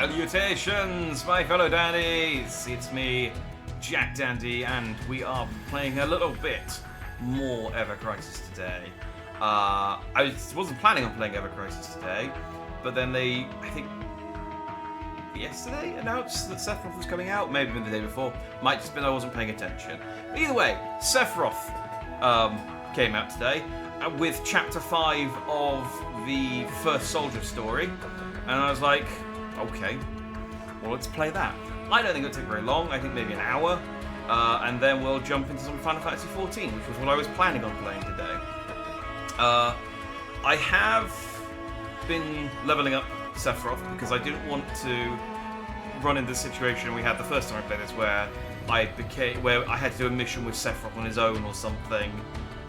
Salutations, my fellow dandies! It's me, Jack Dandy, and we are playing a little bit more Ever Crisis today. I wasn't planning on playing Ever Crisis today, but then they, I think, yesterday announced that Sephiroth was coming out. Maybe even the day before. Might just been I wasn't paying attention. But either way, Sephiroth came out today with Chapter 5 of the First Soldier story, and I was like, okay, well, let's play that. I don't think it'll take very long. I think maybe an hour, and then we'll jump into some Final Fantasy XIV, which was what I was planning on playing today. I have been leveling up Sephiroth because I didn't want to run into the situation we had the first time I played this, where I had to do a mission with Sephiroth on his own or something,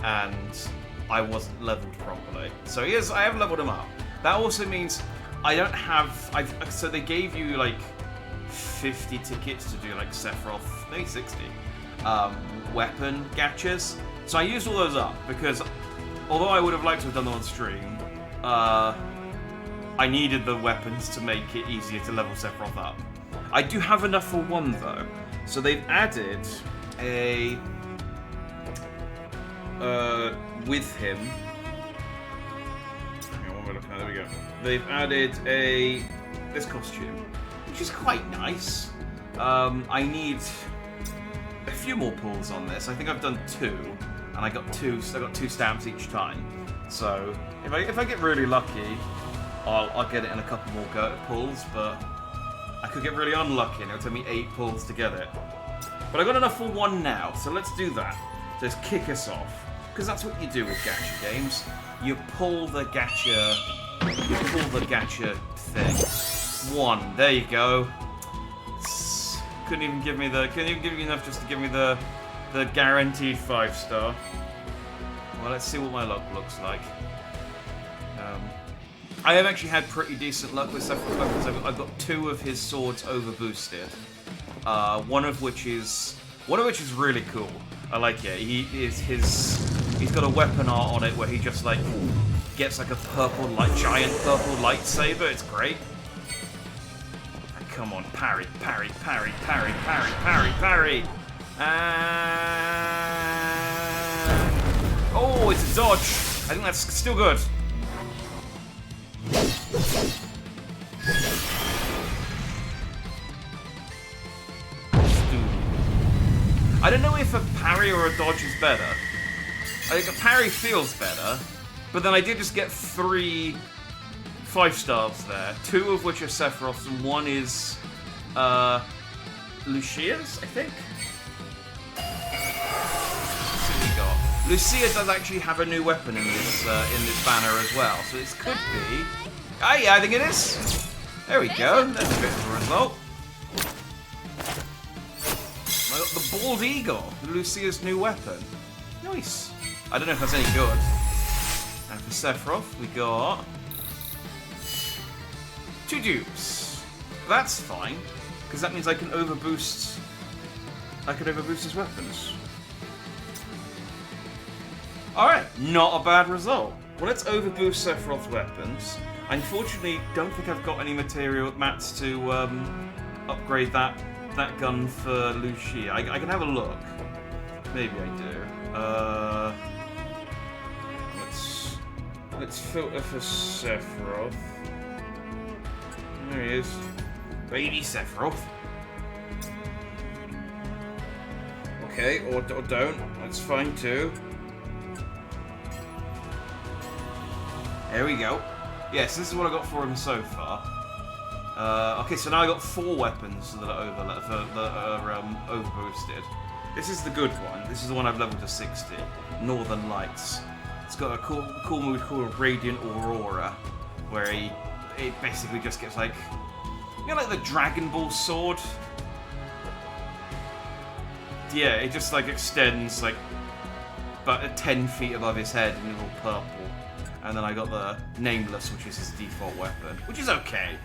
and I wasn't leveled properly. So yes, I have leveled him up. That also means I don't have. So they gave you like 50 tickets to do like Sephiroth, maybe 60 weapon gachas. So I used all those up because although I would have liked to have done them on stream, I needed the weapons to make it easier to level Sephiroth up. I do have enough for one though. So they've added a with him. Hang on, what am I looking at? There we go. They've added this costume, which is quite nice. I need a few more pulls on this. I think I've done 2, and I got 2 stamps each time. So if I get really lucky, I'll get it in a couple more pulls, but I could get really unlucky and it'll take me 8 pulls to get it. But I got enough for 1 now, so let's do that. Just kick us off, because that's what you do with gacha games. You pull the gacha thing. 1, there you go. Couldn't even give me enough just to give me the guaranteed 5-star. Well, let's see what my luck looks like. I have actually had pretty decent luck with Sephiroth weapons. I've got 2 of his swords over boosted. One of which is really cool. I like it. He's got a weapon art on it where he just like gets like a giant purple lightsaber. It's great. Come on, parry, parry, parry, parry, parry, parry, parry. Oh, it's a dodge. I think that's still good. I don't know if a parry or a dodge is better. I think a parry feels better, but then I did just get 3 5-stars there, 2 of which are Sephiroth's, and 1 is Lucia's, I think. Let's see what we got. Lucia does actually have a new weapon in this banner as well, so this could be. Ah, yeah, I think it is. There we go. That's a bit of a result. I got the bald eagle, Lucia's new weapon. Nice. I don't know if that's any good. And for Sephiroth, we got 2 dupes. That's fine, because that means I can overboost. His weapons. Alright, not a bad result. Well, let's overboost Sephiroth's weapons. I unfortunately don't think I've got any material mats to upgrade that gun for Lucia. I can have a look. Maybe I do. Let's filter for Sephiroth. There he is. Baby Sephiroth. Okay, or don't. That's fine too. There we go. Yes, this is what I got for him so far. Okay, so now I got 4 weapons that are overboosted. This is the good one. This is the one I've leveled to 60. Northern Lights. It's got a cool move called Radiant Aurora, where it basically just gets like, you know, like the Dragon Ball sword. Yeah, it just like extends like about 10 feet above his head and it's all purple. And then I got the Nameless, which is his default weapon, which is okay,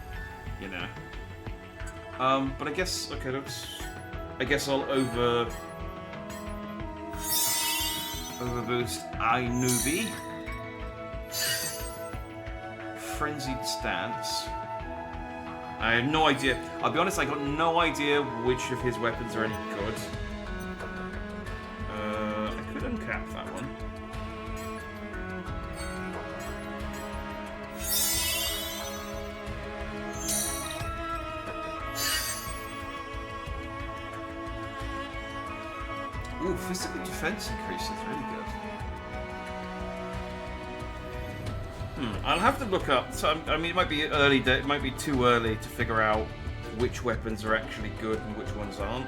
you know. But I guess I'll overboost Ainubi. Frenzied Stance. I have no idea. I'll be honest, I got no idea which of his weapons are any good. I could uncap that one. Ooh, physical defense increase is really good. I'll have to look up. So I mean, it might be early. It might be too early to figure out which weapons are actually good and which ones aren't.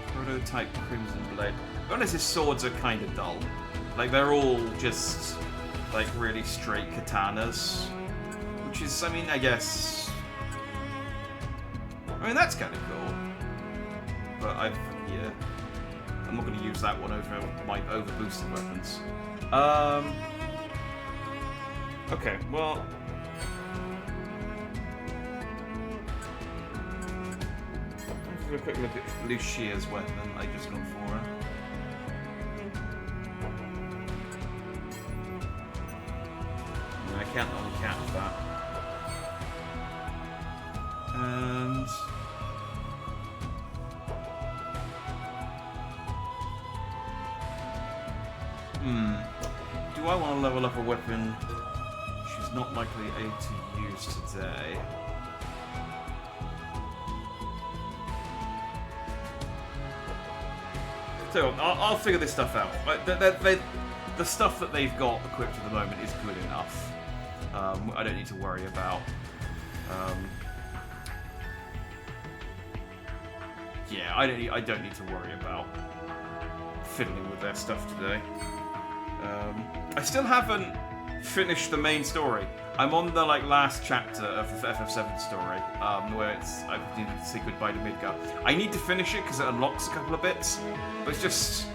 Prototype Crimson Blade. To be honest, his swords are kind of dull. Like they're all just like really straight katanas. Which is, I mean, I guess... I mean, that's kind of cool. But yeah. I'm not going to use that one over my over-boosted weapons. Okay, well... Let's have a quick look at Lucia's weapon I just got for her. I can't uncap that. And do I want to level up a weapon she's not likely able to use today? So I'll figure this stuff out. The stuff that they've got equipped at the moment is good enough. I don't need to worry about. Yeah, I don't need to worry about fiddling with their stuff today. I still haven't finished the main story. I'm on the last chapter of the FF7 story, where I need to say goodbye to Midgar. I need to finish it because it unlocks a couple of bits, but it's just,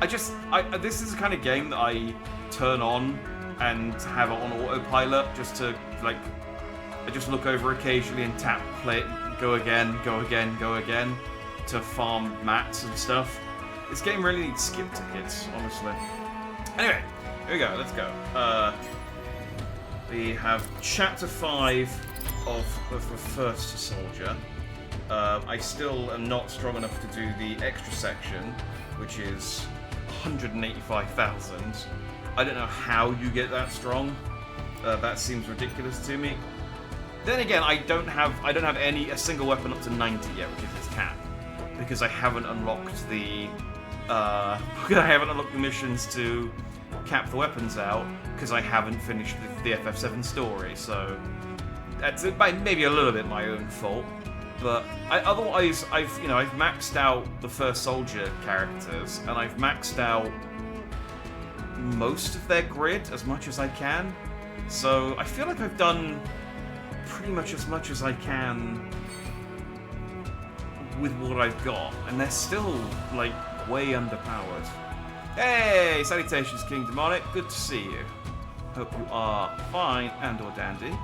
this is the kind of game that I turn on and have it on autopilot just to I just look over occasionally and tap play. Go again, go again, go again, to farm mats and stuff. This game really needs skip tickets, honestly. Anyway, here we go, let's go. We have Chapter 5 of the First Soldier. I still am not strong enough to do the extra section, which is 185,000. I don't know how you get that strong. That seems ridiculous to me. Then again, I don't have a single weapon up to 90 yet, which is his cap, because I haven't unlocked the missions to cap the weapons out, because I haven't finished the FF7 story. So that's maybe a little bit my own fault. But otherwise, I've maxed out the First Soldier characters, and I've maxed out most of their grid as much as I can. So I feel like I've done pretty much as much as I can with what I've got, and they're still way underpowered. Hey, salutations, King Demonic. Good to see you. Hope you are fine and/or dandy.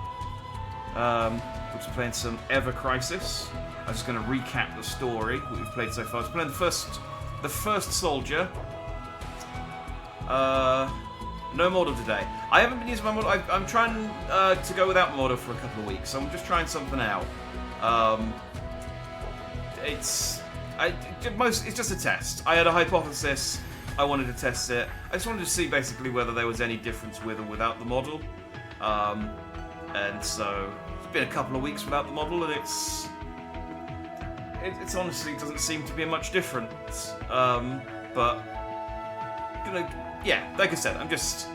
We're just playing some Ever Crisis. I'm just going to recap the story what we've played so far. I was playing the first soldier. No model today. I haven't been using my model. I'm trying to go without model for a couple of weeks, so I'm just trying something out. It's just a test. I had a hypothesis. I wanted to test it. I just wanted to see basically whether there was any difference with or without the model. And so it's been a couple of weeks without the model, and it's honestly doesn't seem to be much difference. But yeah, like I said, I'm just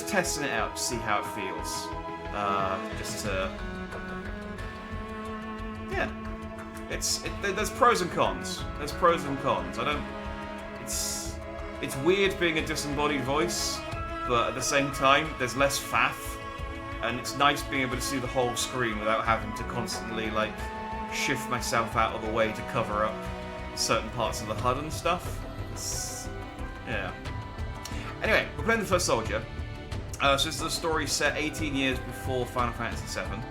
testing it out to see how it feels. Yeah. There's pros and cons. There's pros and cons. It's weird being a disembodied voice, but at the same time, there's less faff, and it's nice being able to see the whole screen without having to constantly shift myself out of the way to cover up certain parts of the HUD and stuff. Yeah. Anyway, we're playing the First Soldier. So this is a story set 18 years before Final Fantasy VII.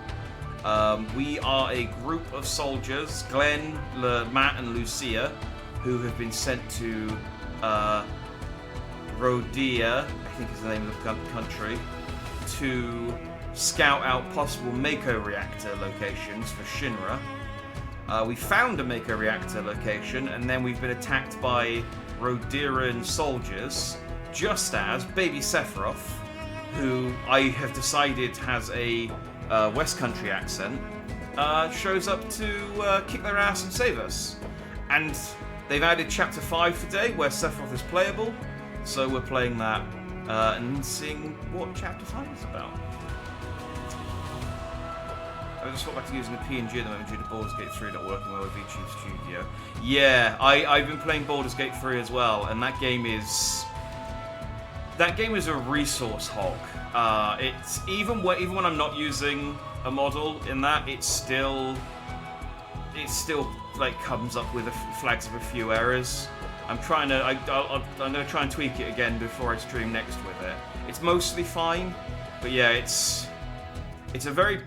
We are a group of soldiers, Glenn, Matt, and Lucia, who have been sent to Rhodia, I think is the name of the country, to scout out possible Mako reactor locations for Shinra. We found a Mako reactor location, and then we've been attacked by Rhodiran soldiers, just as baby Sephiroth, who I have decided has a West Country accent, shows up to kick their ass and save us. And they've added Chapter 5 today, where Sephiroth is playable, so we're playing that and seeing what Chapter 5 is about. I just got back to using a PNG at the moment due to Baldur's Gate 3 not working well with VII Studio. Yeah, I've been playing Baldur's Gate 3 as well, and that game is a resource hog. It's even when I'm not using a model in that, it still like comes up with flags of a few errors. I'm gonna try and tweak it again before I stream next with it. It's mostly fine, but yeah, it's a very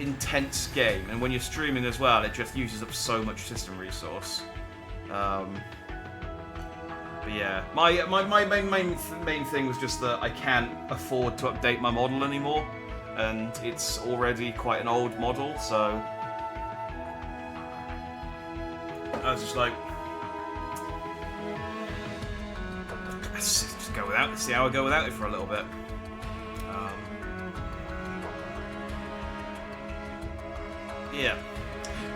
intense game, and when you're streaming as well, it just uses up so much system resource. But yeah, my main thing was just that I can't afford to update my model anymore, and it's already quite an old model, so I was just like, let's just go without it, see how I go without it for a little bit.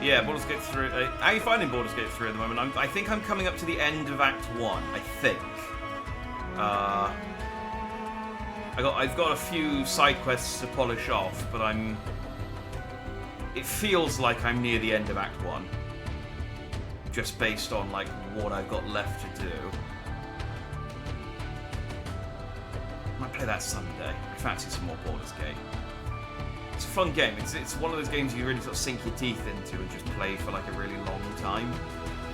Yeah, Baldur's Gate 3. How are you finding Baldur's Gate 3 at the moment? I think I'm coming up to the end of Act 1, I think. I've got a few side quests to polish off, but it feels like I'm near the end of Act 1. Just based on like what I've got left to do. I might play that Sunday. I fancy some more Baldur's Gate. It's a fun game. It's one of those games you really sort of sink your teeth into and just play for like a really long time,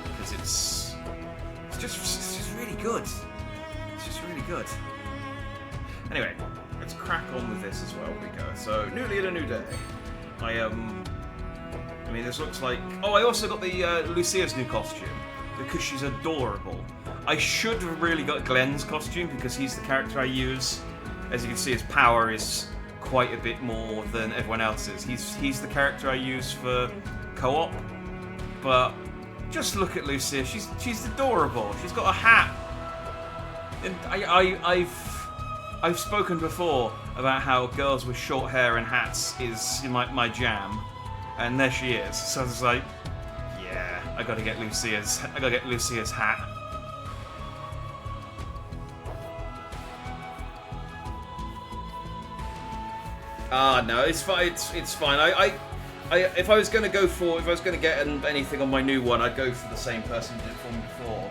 because it's just really good. It's just really good. Anyway, let's crack on with this as well. We go. So, newly in a new day. I mean, this looks like. Oh, I also got the Lucia's new costume because she's adorable. I should have really got Glenn's costume because he's the character I use. As you can see, his power is quite a bit more than everyone else's. He's the character I use for co-op, but just look at Lucia. She's adorable. She's got a hat, and I've spoken before about how girls with short hair and hats is my jam, and there she is. So I was like, yeah, I gotta get Lucia's hat. No, it's fine. It's fine. If I was going to get anything on my new one, I'd go for the same person who did it for me before,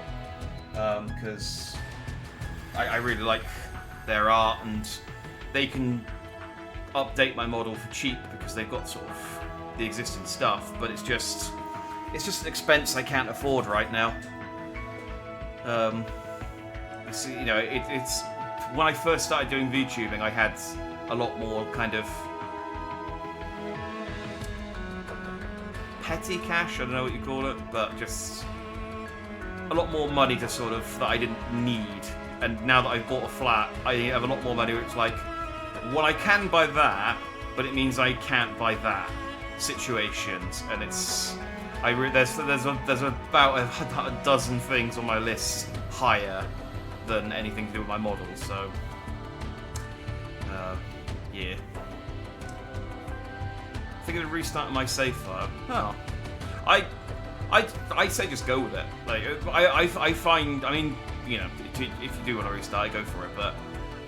because I really like their art, and they can update my model for cheap because they've got sort of the existing stuff. But it's just an expense I can't afford right now. It's when I first started doing VTubing, I had a lot more kind of petty cash, I don't know what you call it, but just a lot more money to sort of that I didn't need. And now that I've bought a flat, I have a lot more money where it's like, well, I can buy that, but it means I can't buy that situations. And it's there's about a dozen things on my list higher than anything to do with my model, so yeah. I think I'm restarting my save file. Oh, I say just go with it. Like I find, I mean, you know, if you do want to restart, go for it. But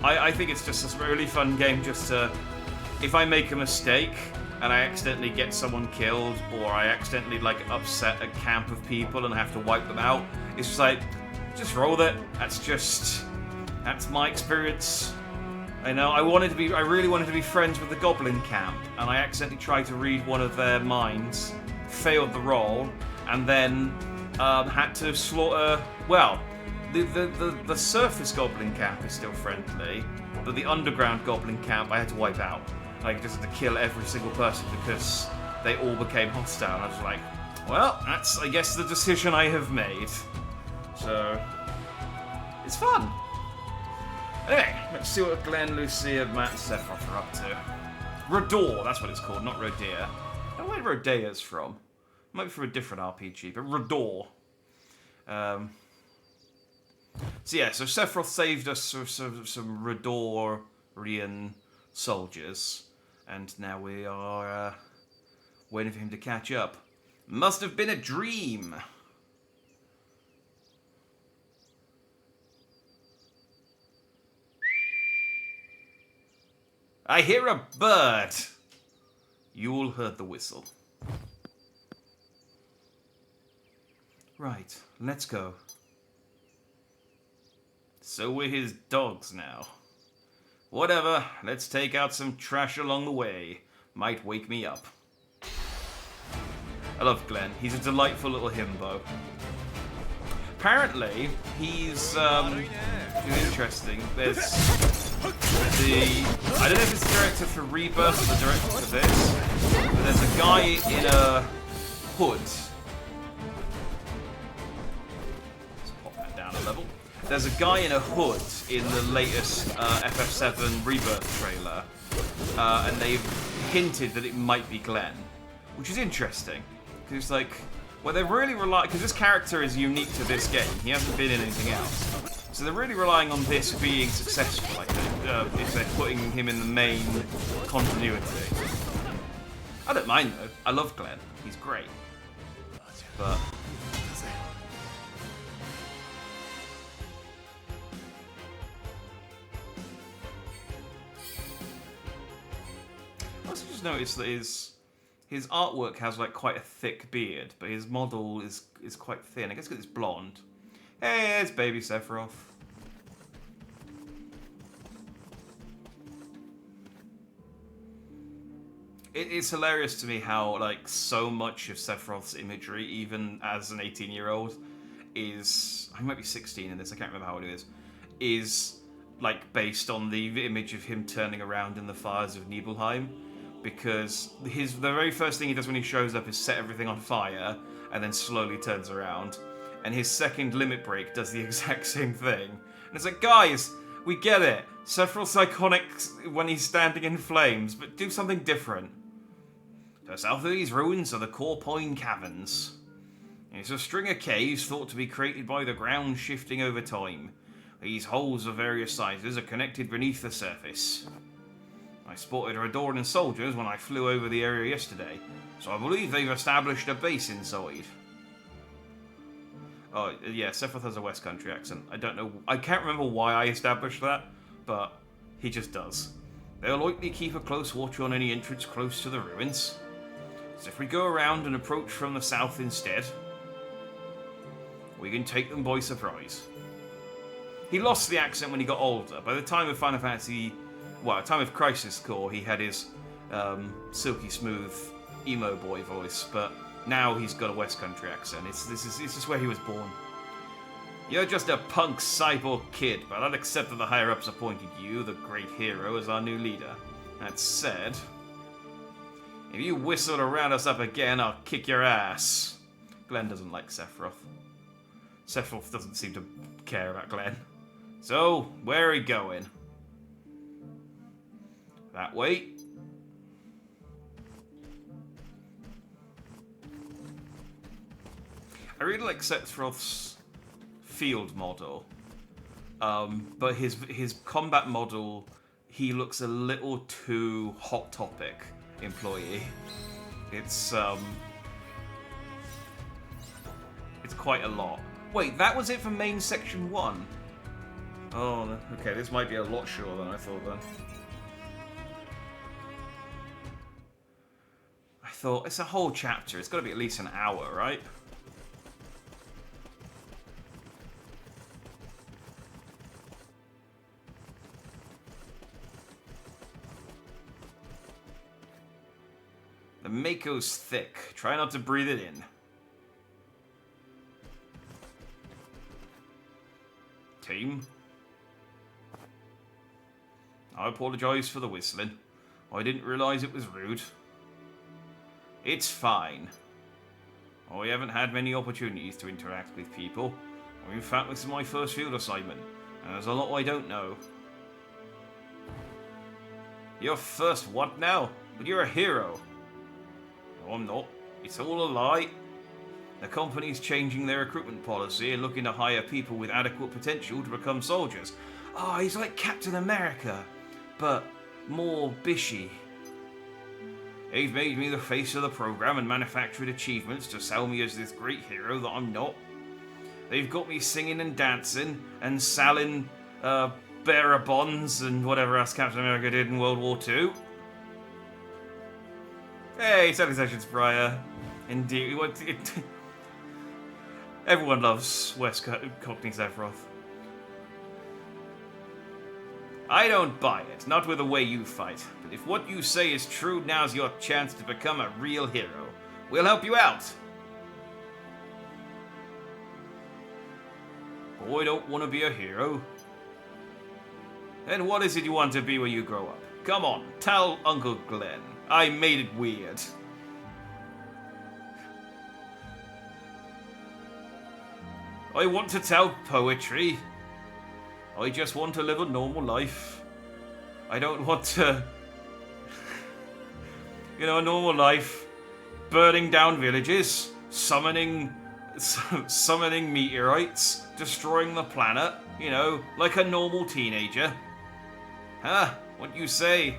I think it's just a really fun game. Just to, if I make a mistake and I accidentally get someone killed, or I accidentally like upset a camp of people and have to wipe them out, it's just like, just roll with it. That's my experience. I know, I really wanted to be friends with the Goblin Camp, and I accidentally tried to read one of their minds, failed the roll, and then had to slaughter. Well, the surface Goblin Camp is still friendly, but the underground Goblin Camp I had to wipe out. Like, just had to kill every single person because they all became hostile. And I was like, well, that's, I guess, the decision I have made. So, it's fun. Anyway, let's see what Glenn, Lucia, Matt, and Sephiroth are up to. Rodor, that's what it's called, not Rodea. I don't know where Rodea's from. Might be from a different RPG, but Rodor. So yeah, so Sephiroth saved us some Rodorian soldiers, and now we are waiting for him to catch up. Must have been a dream. I hear a bird. You all heard the whistle. Right, let's go. So we're his dogs now. Whatever, let's take out some trash along the way. Might wake me up. I love Glenn. He's a delightful little himbo. Apparently, he's interesting. There's I don't know if it's the director for Rebirth or the director for this, but there's a guy in a hood. Let's pop that down a level. There's a guy in a hood in the latest FF7 Rebirth trailer, and they've hinted that it might be Glenn, which is interesting. Because it's like, well, they're really relying, because this character is unique to this game. He hasn't been in anything else. So they're really relying on this being successful, I think, if they're putting him in the main continuity. I don't mind, though. I love Glenn. He's great. But... I also just noticed that his artwork has like quite a thick beard, but his model is quite thin. I guess because it's blonde. Hey, it's baby Sephiroth. It's hilarious to me how like so much of Sephiroth's imagery, even as an 18-year-old, is I might be 16 in this. I can't remember how old it is like based on the image of him turning around in the fires of Nibelheim. Because the very first thing he does when he shows up is set everything on fire, and then slowly turns around. And his second limit break does the exact same thing. And it's like, guys, we get it. Sephiroth's iconic when he's standing in flames, but do something different. To south of these ruins are the Corpoine Caverns. It's a string of caves thought to be created by the ground shifting over time. These holes of various sizes are connected beneath the surface. I spotted Rodorian soldiers when I flew over the area yesterday, so I believe they've established a base inside. Oh, yeah, Sephiroth has a West Country accent. I don't know, I can't remember why I established that, but he just does. They'll likely keep a close watch on any entrance close to the ruins. So if we go around and approach from the south instead, we can take them by surprise. He lost the accent when he got older. By the time of Final Fantasy... Well, at the time of Crisis Core, he had his silky smooth emo boy voice, but now he's got a West Country accent. This is where he was born. You're just a punk cyborg kid, but I'll accept that the higher-ups appointed you, the great hero, as our new leader. That said, if you whistle to round us up again, I'll kick your ass. Glenn doesn't like Sephiroth. Sephiroth doesn't seem to care about Glenn. So, where are we going? That way. I really like Sephiroth's field model, but his combat model, he looks a little too Hot Topic employee. It's quite a lot. Wait, that was it for main section 1? Oh, okay, this might be a lot shorter than I thought then. Thought it's a whole chapter. It's got to be at least an hour, right? The Mako's thick. Try not to breathe it in. Team. I apologize for the whistling. I didn't realize it was rude. It's fine. I haven't had many opportunities to interact with people. In fact, this is my first field assignment, and there's a lot I don't know. Your first what now? But you're a hero. No, I'm not. It's all a lie. The company's changing their recruitment policy and looking to hire people with adequate potential to become soldiers. Oh, he's like Captain America, but more bishy. They've made me the face of the program and manufactured achievements to sell me as this great hero that I'm not. They've got me singing and dancing and selling bearer bonds and whatever else Captain America did in World War II. Hey, salutations, Briar. Indeed, everyone loves West Cockney Sephiroth. I don't buy it, not with the way you fight. But if what you say is true, now's your chance to become a real hero. We'll help you out. Boy, don't want to be a hero. Then what is it you want to be when you grow up? Come on, tell Uncle Glenn. I made it weird. I want to tell poetry. I just want to live a normal life. I don't want to... a normal life. Burning down villages. Summoning meteorites. Destroying the planet. Like a normal teenager. Huh? What you say?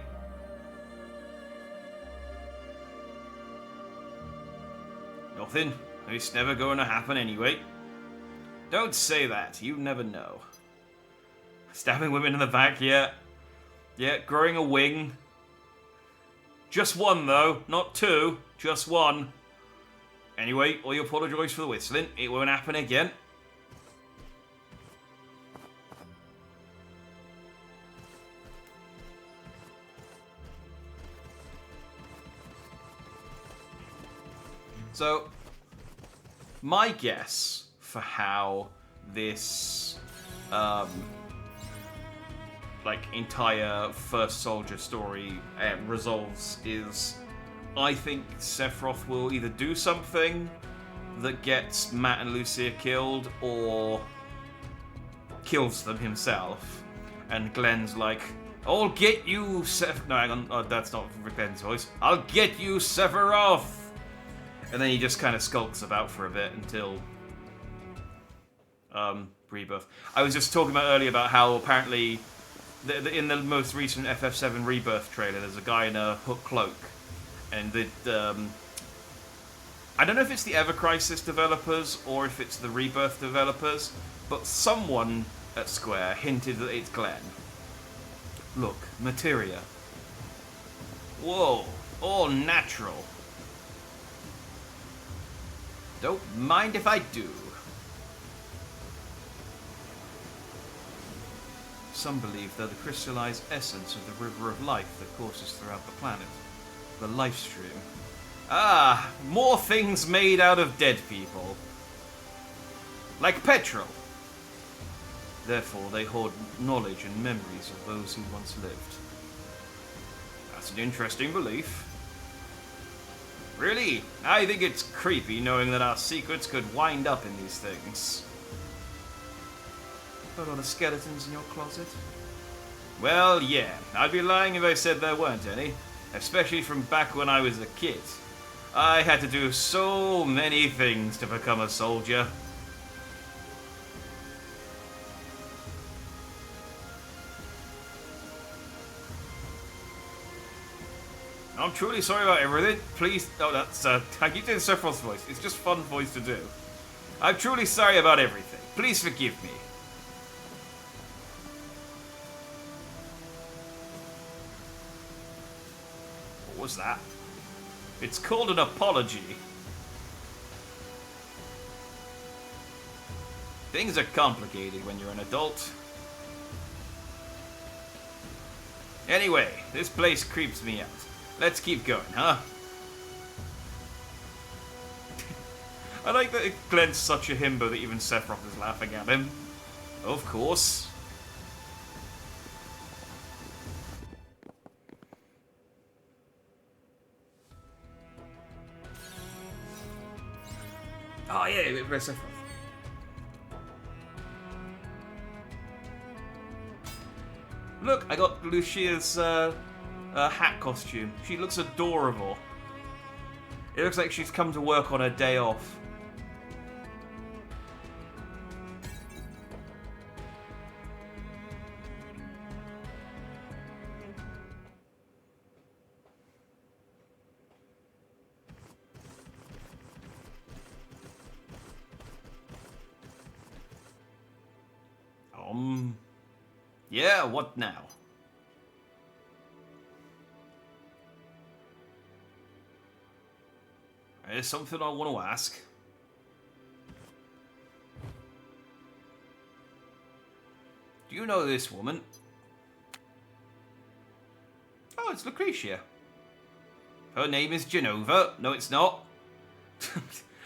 Nothing. It's never going to happen anyway. Don't say that. You never know. Stabbing women in the back, yeah. Yeah, growing a wing. Just one, though. Not two. Just one. Anyway, I apologise for the whistling. It won't happen again. So, my guess for how this, entire First Soldier story resolves is, I think Sephiroth will either do something that gets Matt and Lucia killed, or kills them himself. And Glenn's like, I'll get you, No, hang on. Oh, that's not Glenn's voice. I'll get you, Sephiroth! And then he just kind of skulks about for a bit until Rebirth. I was just talking about earlier about how apparently in the most recent FF7 Rebirth trailer, there's a guy in a hook cloak, and I don't know if it's the Ever Crisis developers or if it's the Rebirth developers, but someone at Square hinted that it's Glenn. Look, materia. Whoa, all natural. Don't mind if I do. Some believe they're the crystallized essence of the river of life that courses throughout the planet. The life stream. Ah, more things made out of dead people. Like petrol. Therefore, they hoard knowledge and memories of those who once lived. That's an interesting belief. Really? I think it's creepy knowing that our secrets could wind up in these things. A lot of skeletons in your closet? Well, yeah. I'd be lying if I said there weren't any. Especially from back when I was a kid. I had to do so many things to become a soldier. I'm truly sorry about everything. Please... Oh, that's... I keep doing Sephiroth's voice. It's just fun voice to do. I'm truly sorry about everything. Please forgive me. What was that? It's called an apology. Things are complicated when you're an adult. Anyway, this place creeps me out. Let's keep going, huh? I like that Glenn's such a himbo that even Sephiroth is laughing at him. Of course. Oh yeah, where's Sephiroth? Look, I got Lucia's hat costume. She looks adorable. It looks like she's come to work on her day off. Yeah, what now? There's something I want to ask. Do you know this woman? Oh, it's Lucretia. Her name is Genova. No, it's not.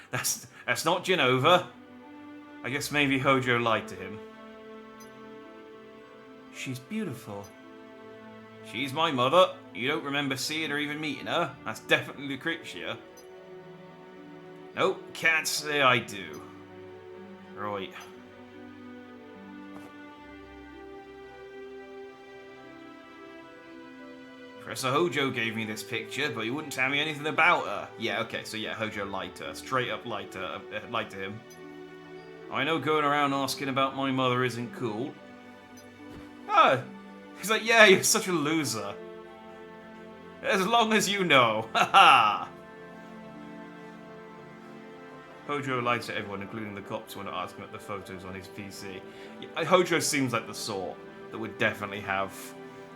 That's not Genova. I guess maybe Hojo lied to him. She's beautiful. She's my mother. You don't remember seeing or even meeting her? That's definitely Lucretia. Nope, can't say I do. Right. Professor Hojo gave me this picture, but he wouldn't tell me anything about her. Yeah, okay, so yeah, Hojo lied to her. Straight up lied to him. I know going around asking about my mother isn't cool. Oh, he's like, yeah, you're such a loser. As long as you know. Haha. Hojo lies to everyone, including the cops, when I ask him about the photos on his PC. Hojo seems like the sort that would definitely have...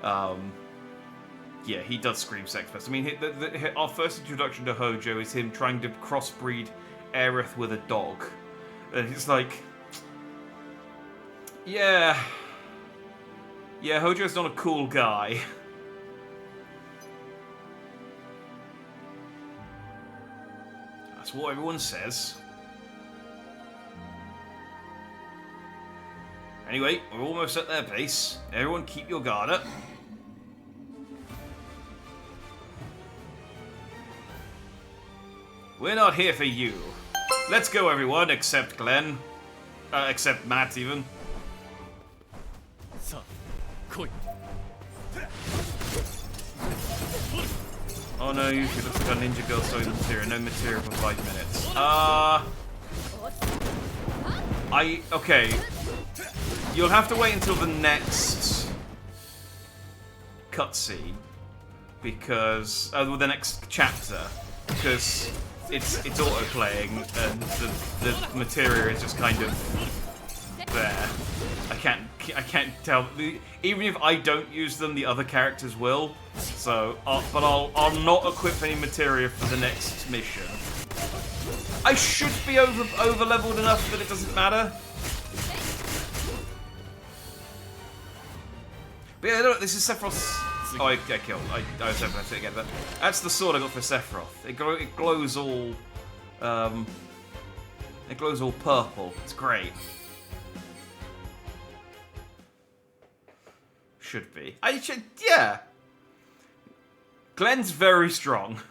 yeah, he does scream sex pest. I mean, our first introduction to Hojo is him trying to crossbreed Aerith with a dog. And it's like... Yeah... Yeah, Hojo's not a cool guy. That's what everyone says. Anyway, we're almost at their base. Everyone keep your guard up. We're not here for you. Let's go, everyone, except Glenn. Except Matt, even. Oh no, she looks like a ninja girl sewing material. No material for 5 minutes. Okay. You'll have to wait until the next cutscene, because the next chapter, because it's auto-playing and the materia is just kind of there. I can't tell. Even if I don't use them, the other characters will. So, but I'll not equip any materia for the next mission. I should be over leveled enough that it doesn't matter. But yeah, look, this is Sephiroth's... Oh, I killed. I was hoping I'd say it again, but that's the sword I got for Sephiroth. It glows all... it glows all purple. It's great. Should be. Yeah. Glenn's very strong.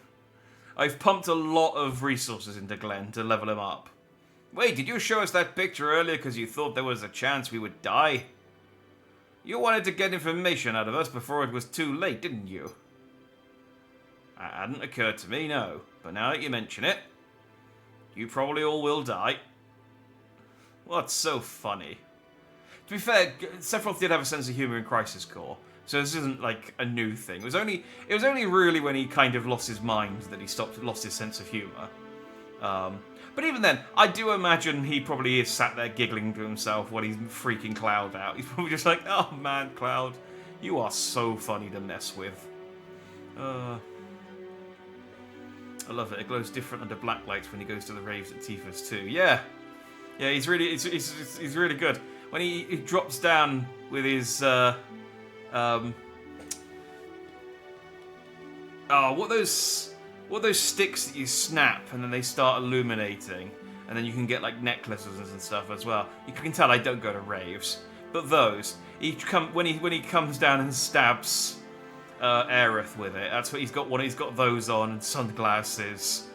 I've pumped a lot of resources into Glenn to level him up. Wait, did you show us that picture earlier because you thought there was a chance we would die? You wanted to get information out of us before it was too late, didn't you? That hadn't occurred to me, no. But now that you mention it, you probably all will die. What's so funny? To be fair, Sephiroth did have a sense of humor in Crisis Core, so this isn't like a new thing. It was only really when he kind of lost his mind that he lost his sense of humor. But even then, I do imagine he probably is sat there giggling to himself while he's freaking Cloud out. He's probably just like, oh man, Cloud, you are so funny to mess with. I love it. It glows different under black lights when he goes to the raves at Tifa's too. Yeah, he's really good. When he drops down with his what those sticks that you snap and then they start illuminating, and then you can get like necklaces and stuff as well. You can tell I don't go to raves, but those when he comes down and stabs Aerith with it, that's what he's got. He's got those on and sunglasses.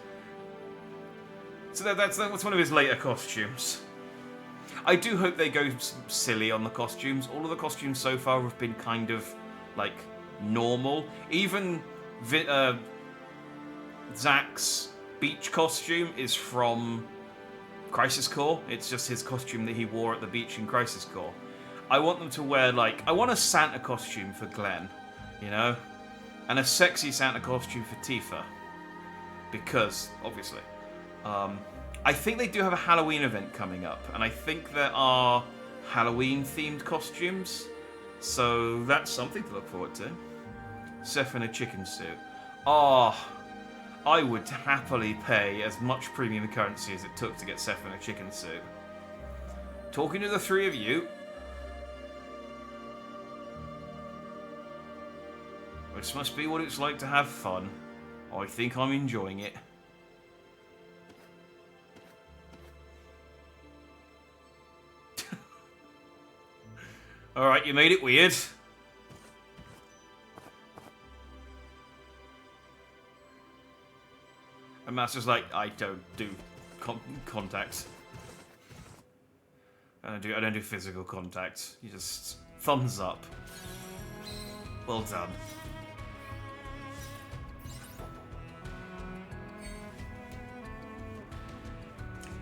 So that's one of his later costumes. I do hope they go silly on the costumes. All of the costumes so far have been kind of like normal. Even Zach's beach costume is from Crisis Core. It's just his costume that he wore at the beach in Crisis Core. I want them to wear, like, I want a Santa costume for Glenn, you know? And a sexy Santa costume for Tifa. Because, obviously. I think they do have a Halloween event coming up, and I think there are Halloween-themed costumes. So that's something to look forward to. Seth in a chicken suit. Oh, I would happily pay as much premium currency as it took to get Seth in a chicken suit. Talking to the three of you. This must be what it's like to have fun. I think I'm enjoying it. Alright, you made it weird. And Master's like, I don't do contact. I don't do physical contact. You just thumbs up. Well done.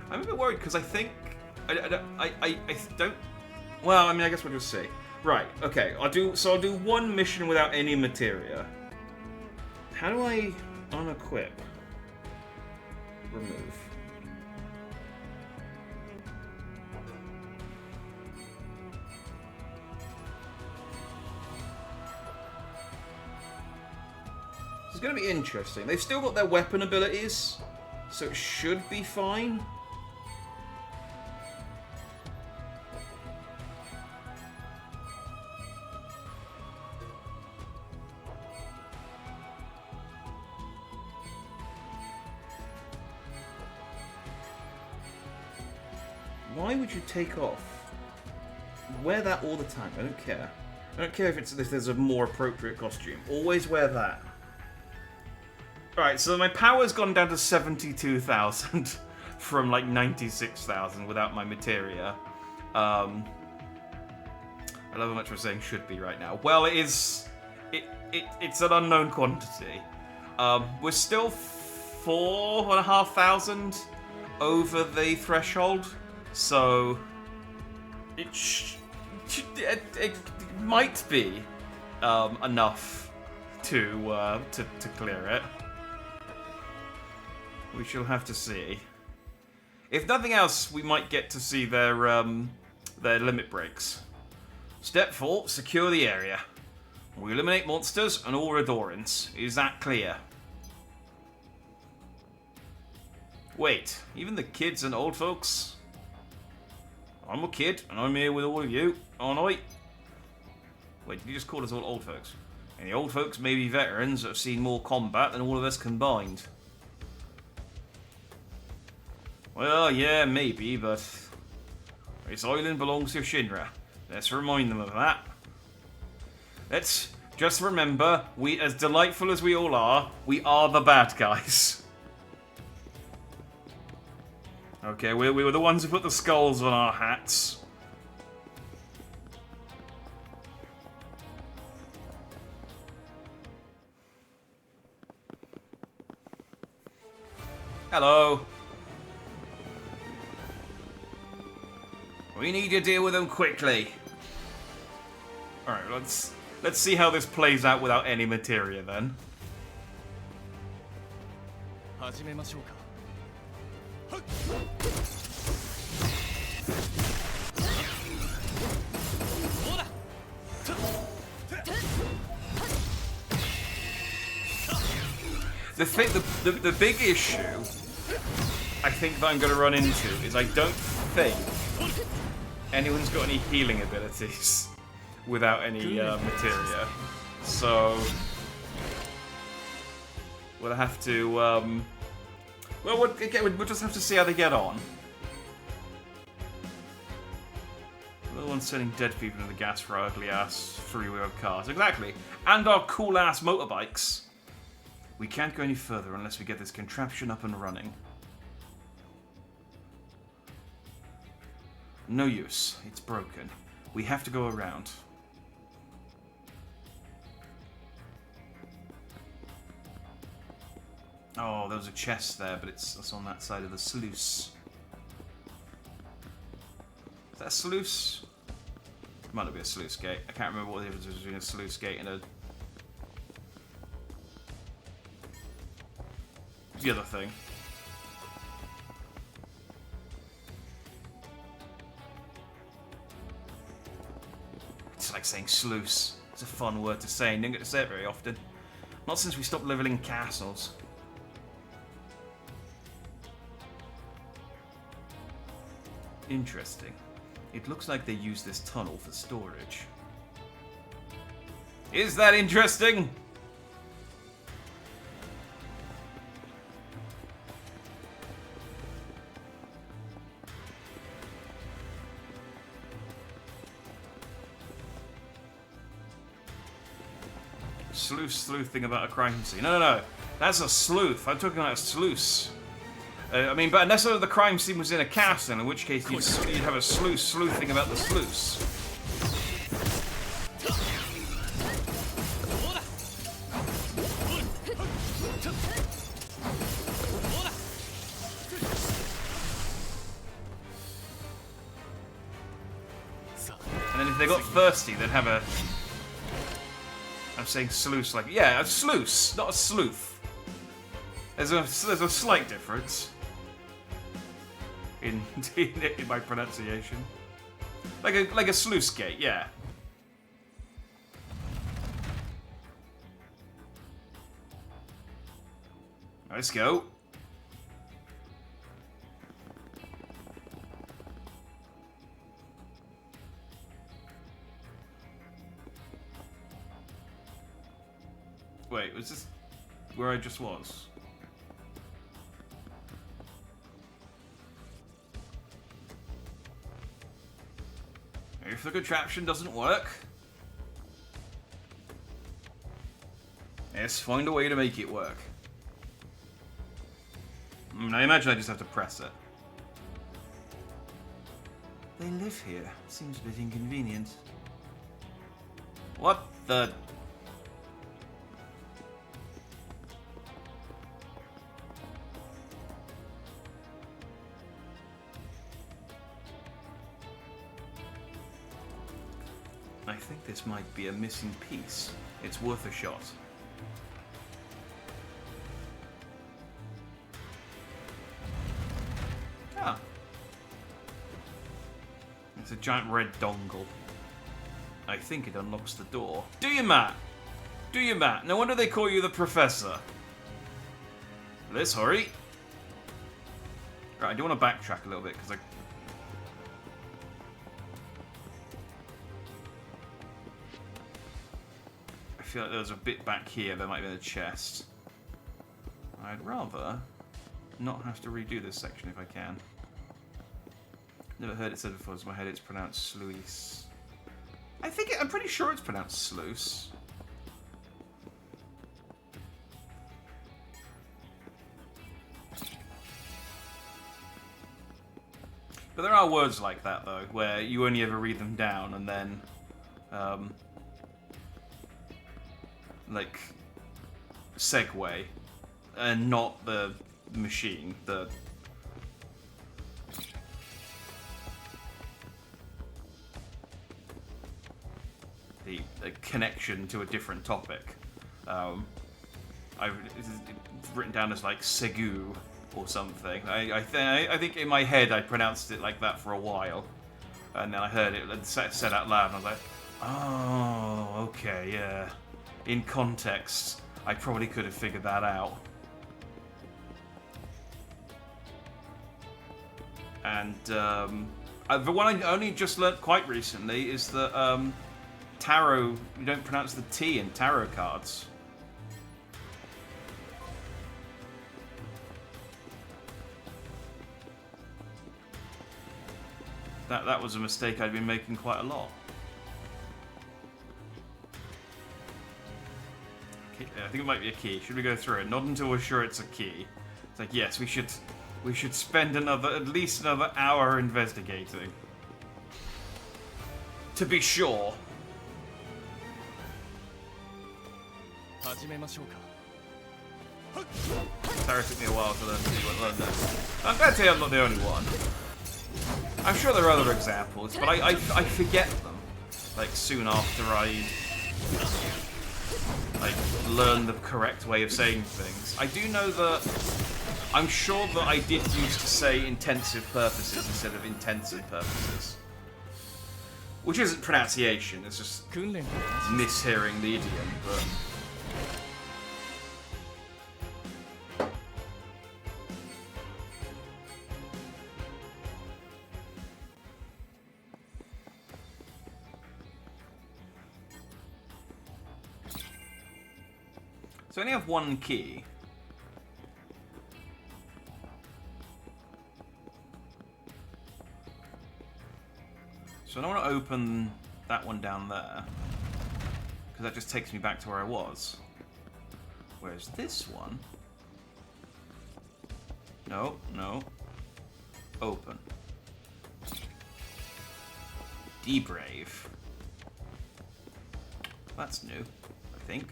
I'm a bit worried because I think I don't. Well, I mean, I guess we'll just see. Right. Okay. I'll do one mission without any materia. How do I unequip? Remove. It's going to be interesting. They've still got their weapon abilities, so it should be fine. Why would you take off? Wear that all the time. I don't care. I don't care if there's a more appropriate costume. Always wear that. Alright, so my power's gone down to 72,000 from like 96,000 without my materia. I love how much we're saying should be right now. Well, it's an unknown quantity. We're still 4,500 over the threshold. So it might be enough to clear it. We shall have to see. If nothing else, we might get to see their limit breaks. Step 4: secure the area. We eliminate monsters and all Redorans. Is that clear? Wait, even the kids and old folks? I'm a kid, and I'm here with all of you, aren't I? Wait, did you just call us all old folks? And the old folks may be veterans that have seen more combat than all of us combined. Well, yeah, maybe, but this island belongs to Shinra. Let's remind them of that. Let's just remember, we, as delightful as we all are, we are the bad guys. Okay, we were the ones who put the skulls on our hats. Hello. We need to deal with them quickly. Alright, let's see how this plays out without any materia then. The big issue I think that I'm going to run into is I don't think anyone's got any healing abilities without any materia. So we'll have to well, we'll just have to see how they get on. We're the ones sending dead people in the gas for our ugly-ass three-wheeled cars. Exactly. And our cool-ass motorbikes. We can't go any further unless we get this contraption up and running. No use. It's broken. We have to go around. Oh, there was a chest there, but it's on that side of the sluice. Is that a sluice? It might not be a sluice gate. I can't remember what the difference is between a sluice gate and the other thing. It's like saying sluice. It's a fun word to say, and you don't get to say it very often. Not since we stopped living in castles. Interesting. It looks like they use this tunnel for storage. Is that interesting? Sleuthing about a crime scene. No. That's a sleuth. I'm talking about a sluice. I mean, but unless the crime scene was in a castle, in which case you'd have a sleuth sleuthing about the sluice. And then if they got thirsty, they'd have a... I'm saying sluice like... Yeah, a sluice, not a sleuth. There's a slight difference in my pronunciation. Like a sluice gate, yeah. Let's go. Wait, was this where I just was? If the contraption doesn't work, let's find a way to make it work. I imagine I just have to press it. They live here. Seems a bit inconvenient. What the... I think this might be a missing piece. It's worth a shot. Ah. It's a giant red dongle. I think it unlocks the door. Do you, Matt? Do you, Matt? No wonder they call you the Professor. Let's hurry. Right, I do want to backtrack a little bit, because I feel like there's a bit back here that might be in the chest. I'd rather not have to redo this section if I can. Never heard it said before, in my head it's pronounced sluice. I'm pretty sure it's pronounced sluice. But there are words like that, though, where you only ever read them down and then, like, segue, and not the machine, the connection to a different topic. It's written down as like Segu or something. I think in my head I pronounced it like that for a while, and then I heard it said out loud, and I was like, oh, okay, yeah. In context, I probably could have figured that out. And the one I only just learnt quite recently is that tarot, you don't pronounce the T in tarot cards. That was a mistake I'd been making quite a lot. Okay, I think it might be a key. Should we go through it? Not until we're sure it's a key. It's like, yes, we should spend at least another hour investigating. To be sure. Sorry, it took me a while to learn that. I'm glad to say I'm not the only one. I'm sure there are other examples, but I forget them. Like, soon after I learn the correct way of saying things. I do know that I'm sure that I did used to say intensive purposes instead of intensive purposes. Which isn't pronunciation, it's just mishearing the idiom, but... So I only have one key. So I don't want to open that one down there, because that just takes me back to where I was. Whereas this one... No, no. Open. Debrave. That's new, I think.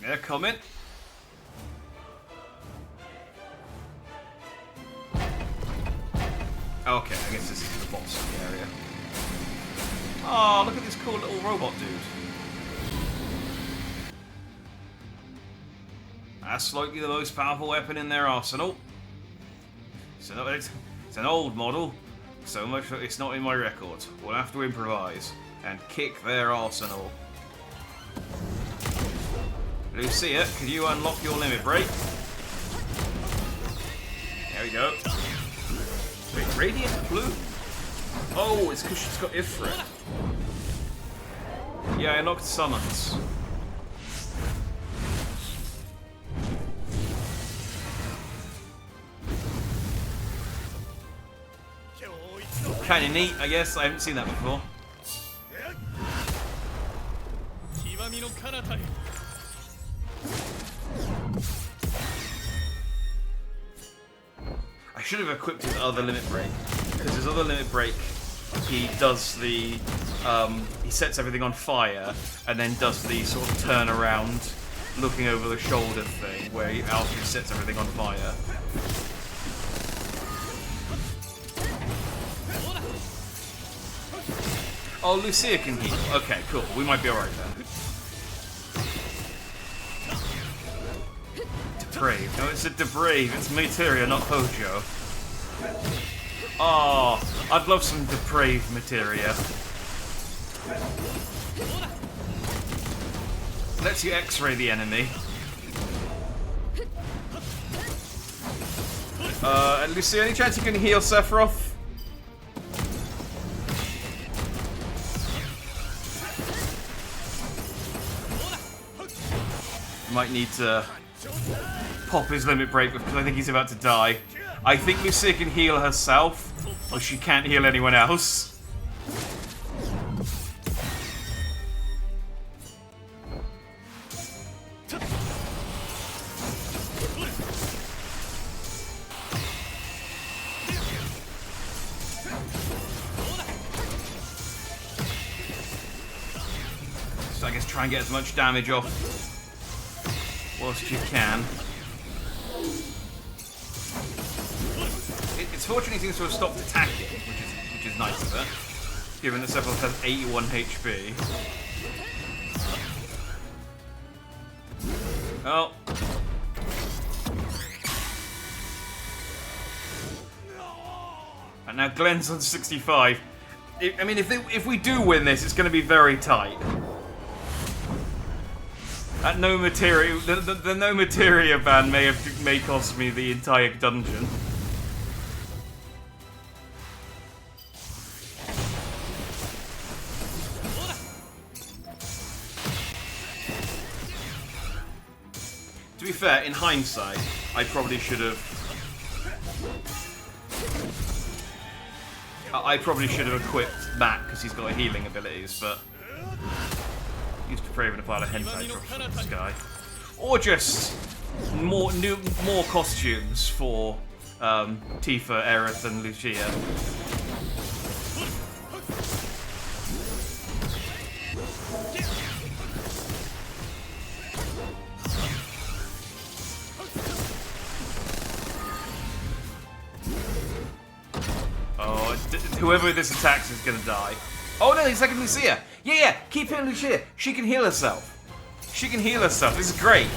They're coming. Okay, I guess this is the boss of the area. Oh, look at this cool little robot dude. That's likely the most powerful weapon in their arsenal. So it's an old model, so much that it's not in my records. We'll have to improvise and kick their arsenal. Lucia, can you unlock your limit break? There we go. Wait, Radiant Blue? Oh, it's because she's got Ifrit. Yeah, I unlocked summons. Kinda neat, I guess. I haven't seen that before. I should have equipped his other limit break, because his other limit break, he does the, he sets everything on fire, and then does the sort of turn around, looking over the shoulder thing, where he after sets everything on fire. Oh, Lucia can heal. Okay, cool. We might be alright then. Debrave. No, it's a Debrave. It's materia, not Hojo. Oh, I'd love some depraved materia. Lets you X-ray the enemy. Lucia, any chance you can heal Sephiroth? Might need to pop his limit break because I think he's about to die. I think Lucia can heal herself, or she can't heal anyone else. So I guess try and get as much damage off whilst you can. It's fortunate he seems to have stopped attacking, which is nice of it, given that Sephiroth has 81 HP. Oh. And now Glenn's on 65. I mean, if we do win this, it's going to be very tight. That no materia, the no materia ban may cost me the entire dungeon. To be fair, in hindsight, I probably should have. I probably should have equipped Matt because he's got healing abilities, but Used to pray with a pile of hentai drops from the sky. Or just more costumes for Tifa, Aerith, and Lucia. Oh, whoever this attacks is gonna die. Oh no, he's second Lucia. Yeah, keep hitting Lucia. She can heal herself. She can heal herself. This is great.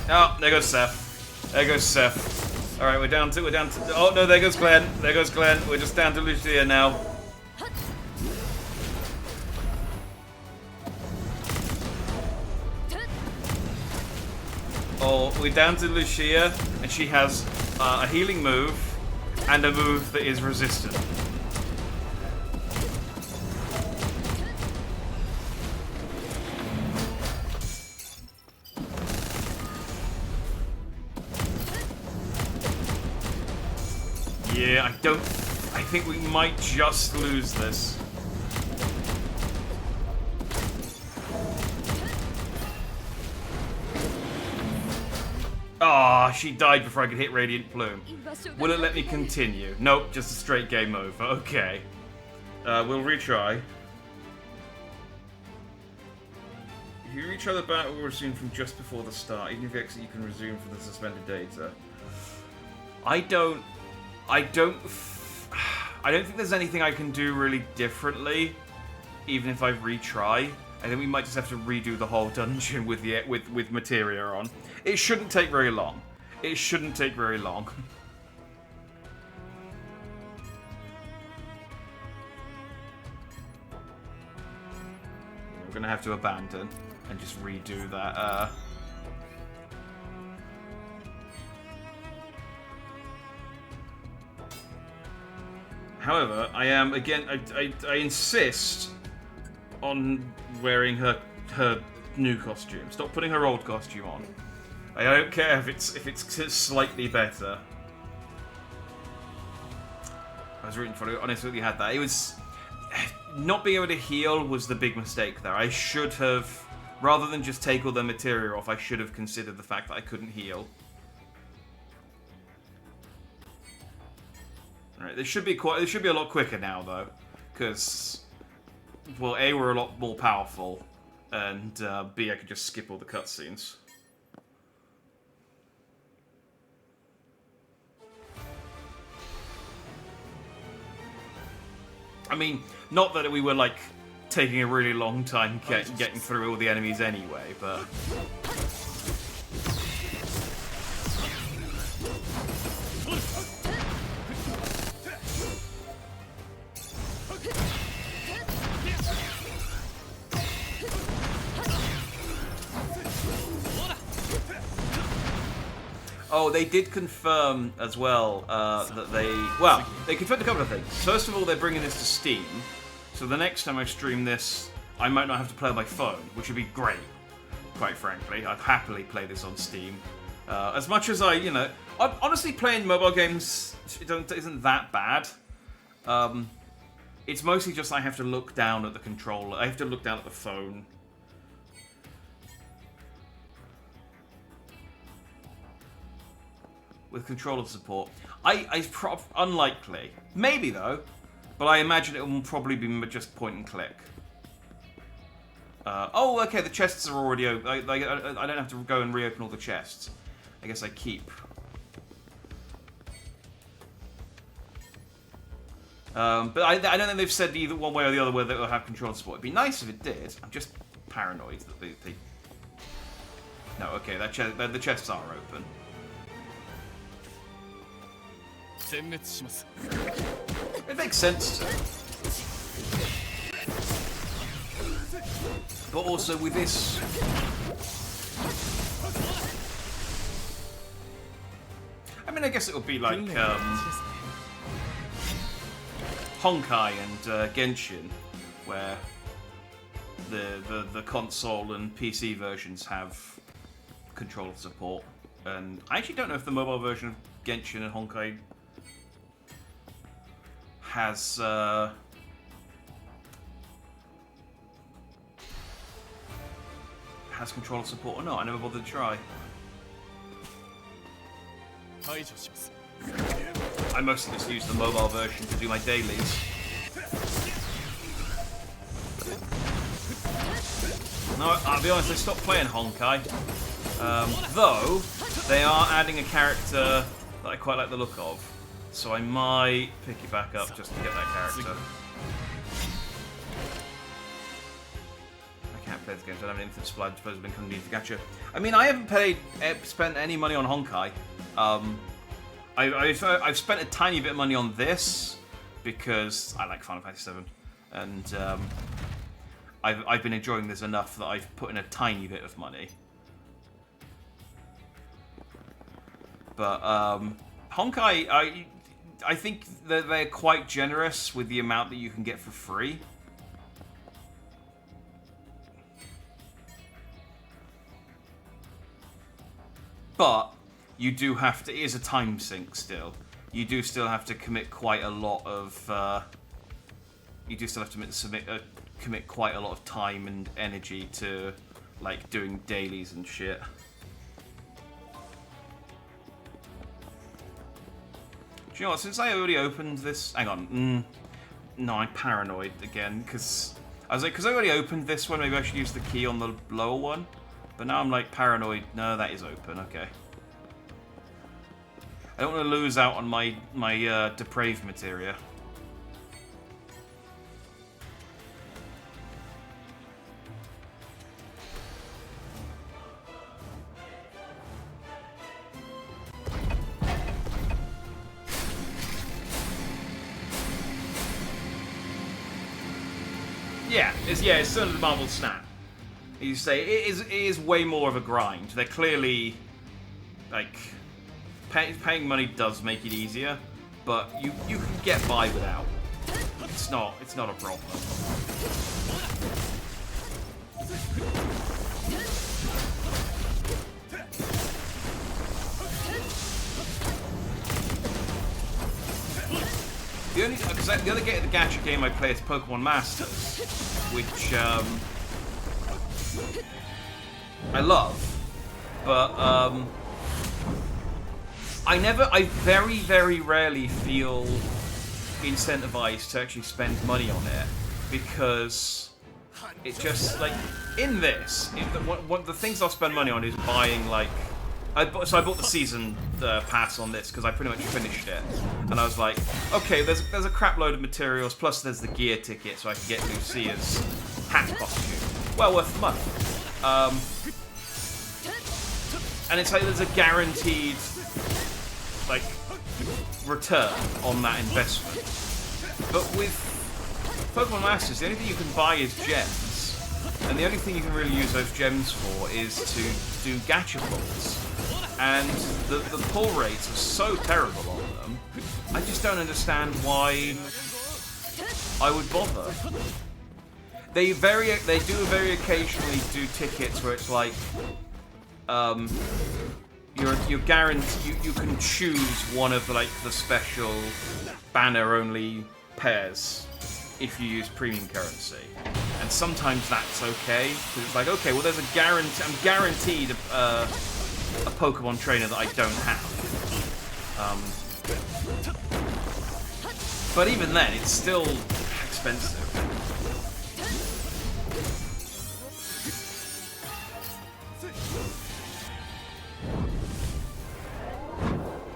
Oh, there goes Seth. There goes Seth. All right, we're down to. Oh no, there goes Glenn. There goes Glenn. We're just down to Lucia now. Oh, we're down to Lucia, and she has a healing move and a move that is resistant. Yeah, I think we might just lose this. Ah, she died before I could hit Radiant Plume. Will it let me continue? Nope, just a straight game over. Okay. We'll retry. If you retry the battle, we'll resume from just before the start. Even if you exit, you can resume for the suspended data. I don't think there's anything I can do really differently, even if I retry. I think we might just have to redo the whole dungeon with materia on. It shouldn't take very long. It shouldn't take very long. We're gonna have to abandon and just redo that. However, I am again. I insist on wearing her new costume. Stop putting her old costume on. I don't care if it's slightly better. I was rooting for it. Honestly, we had that. It was not being able to heal was the big mistake there. I should have, rather than just take all the materia off, I should have considered the fact that I couldn't heal. Alright, this should be a lot quicker now though, because well, A, we're a lot more powerful, and B, I could just skip all the cutscenes. I mean, not that we were like taking a really long time getting through all the enemies anyway, but. Oh, they did confirm as well that they confirmed a couple of things. First of all, they're bringing this to Steam, so the next time I stream this, I might not have to play on my phone, which would be great, quite frankly. I'd happily play this on Steam. As much as honestly, playing mobile games isn't that bad. It's mostly just I have to look down at the controller. I have to look down at the phone. With controller support. Unlikely. Maybe, though. But I imagine it will probably be just point and click. Oh, okay, the chests are already open. I don't have to go and reopen all the chests. I guess I keep. But I don't think they've said either one way or the other whether it'll have controller support. It'd be nice if it did. I'm just paranoid that they... No, okay, the chests are open. It makes sense. But also with this... I mean, I guess it would be like Honkai and Genshin, where the console and PC versions have controller support. And I actually don't know if the mobile version of Genshin and Honkai has controller support or not. I never bothered to try. I mostly just use the mobile version to do my dailies. No, I'll be honest, I stopped playing Honkai. Though, they are adding a character that I quite like the look of. So I might pick it back up just to get that character. I can't play this game, so I don't have anything to supply. I suppose I've been coming to gacha. I mean, I haven't spent any money on Honkai. I've spent a tiny bit of money on this because I like Final Fantasy VII, and I've been enjoying this enough that I've put in a tiny bit of money. But Honkai, I think that they're quite generous with the amount that you can get for free. But you do have to. It is a time sink still. You do still have to commit quite a lot of. You do still have to commit quite a lot of time and energy to, like, doing dailies and shit. Do you know what? Since I already opened this, hang on. No, I'm paranoid again because I was like, because I already opened this one, maybe I should use the key on the lower one. But now I'm like paranoid. No, that is open. Okay. I don't want to lose out on my depraved materia. Yeah, it's sort of the Marvel Snap. You say it is way more of a grind. They're clearly like paying money does make it easier, but you can get by without. It's not a problem. The other gacha game I play is Pokemon Masters, which I love, but I very, very rarely feel incentivized to actually spend money on it, because it just, like, in this, one of the things I'll spend money on is buying, like, so I bought the season pass on this because I pretty much finished it, and I was like, okay, there's a crap load of materials, plus there's the gear ticket, so I can get Lucia's hat costume. Well worth the money. And it's like there's a guaranteed, like, return on that investment. But with Pokemon Masters, the only thing you can buy is gems, and the only thing you can really use those gems for is to do gacha pulls. And the pull rates are so terrible on them, I just don't understand why I would bother. They do very occasionally do tickets where it's like, you're guaranteed you can choose one of the special banner only pairs if you use premium currency, and sometimes that's okay because it's like, okay, well there's a guarantee. I'm guaranteed a Pokemon trainer that I don't have. But even then, it's still expensive.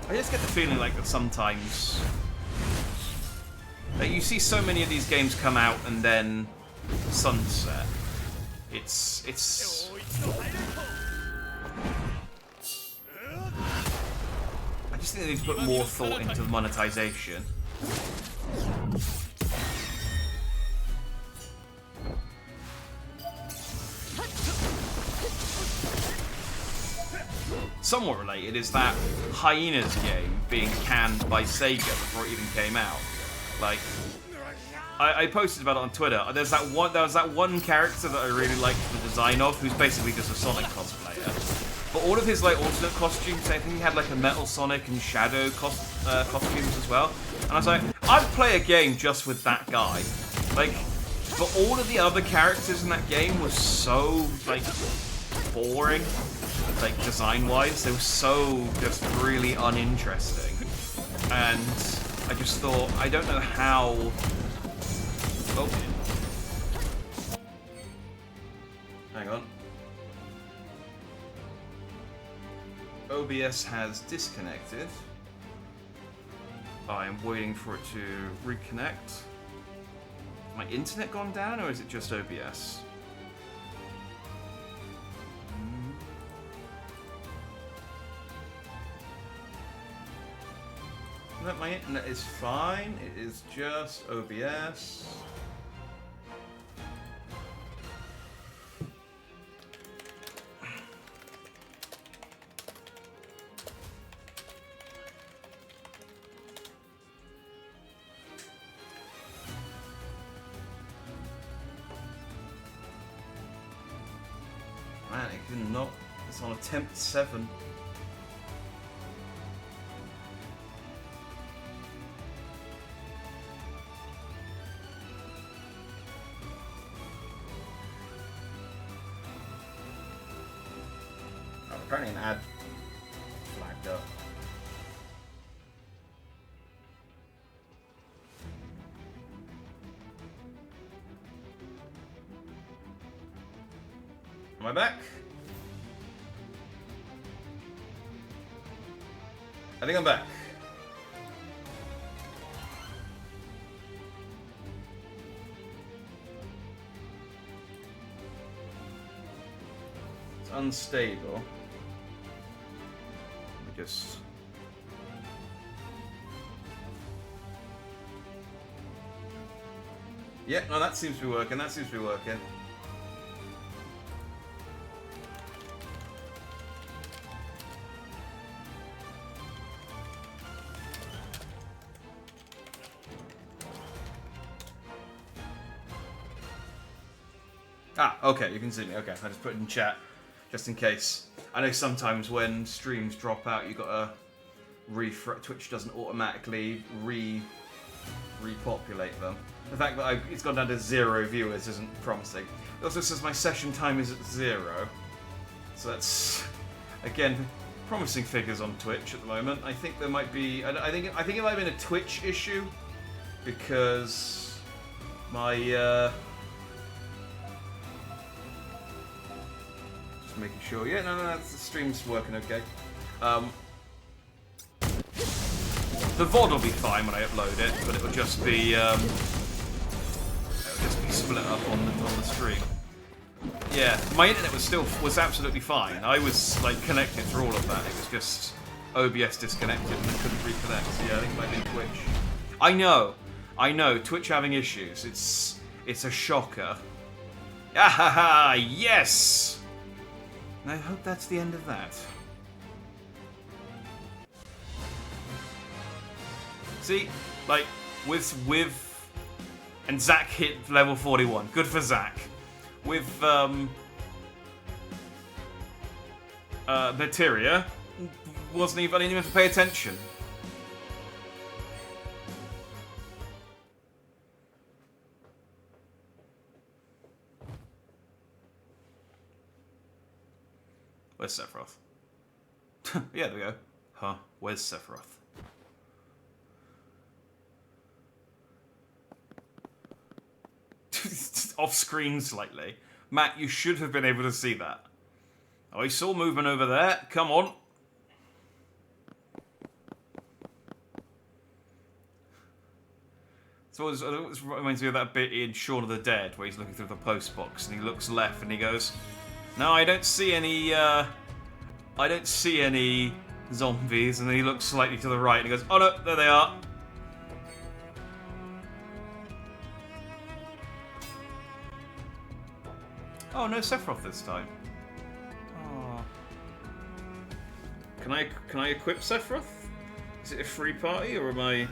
I just get the feeling like that sometimes, like, you see so many of these games come out and then sunset. It's I just think they need to put more thought into the monetization. Somewhat related is that Hyenas game being canned by Sega before it even came out. Like, I posted about it on Twitter. There was that one character that I really liked the design of, who's basically just a Sonic cosplayer. But But all of his like alternate costumes, I think he had like a Metal Sonic and Shadow costumes as well. And I was like, I'd play a game just with that guy. Like, but all of the other characters in that game were so like boring, like design-wise. They were so just really uninteresting. And I just thought, I don't know how. Oh. Hang on. OBS has disconnected. I am waiting for it to reconnect. My internet gone down, or is it just OBS? No, my internet is fine. It is just OBS. Man, it cannot. It's on attempt 7. Oh, apparently an ad flagged up. Am I back? I think I'm back. It's unstable. Let me just... Yeah, no, that seems to be working. That seems to be working. Ah, okay, you can see me. Okay, I just put it in chat, just in case. I know sometimes when streams drop out, you gotta Twitch doesn't automatically repopulate them. The fact that it's gone down to 0 viewers isn't promising. It also says my session time is at 0, so that's again promising figures on Twitch at the moment. I think there might be. I think it might have been a Twitch issue because my. Making sure. Yeah, no, the stream's working okay. The VOD will be fine when I upload it, but it'll just be split up on the stream. Yeah, my internet was absolutely fine. I was like connected through all of that. It was just OBS disconnected and I couldn't reconnect. Yeah, I think it might be Twitch. I know. Twitch having issues. It's a shocker. Ah ha ha! Yes. And I hope that's the end of that. See, like, with... And Zach hit level 41. Good for Zach. With, Materia, I didn't even have to pay attention. Where's Sephiroth? Yeah, there we go. Huh, where's Sephiroth? Off screen slightly. Matt, you should have been able to see that. Oh, I saw movement over there. Come on. So it reminds me of that bit in Shaun of the Dead where he's looking through the post box and he looks left and he goes, "No, I don't see any zombies," and then he looks slightly to the right and he goes, "Oh no, there they are." Oh, no Sephiroth this time. Oh. Can I equip Sephiroth? Is it a free party or am I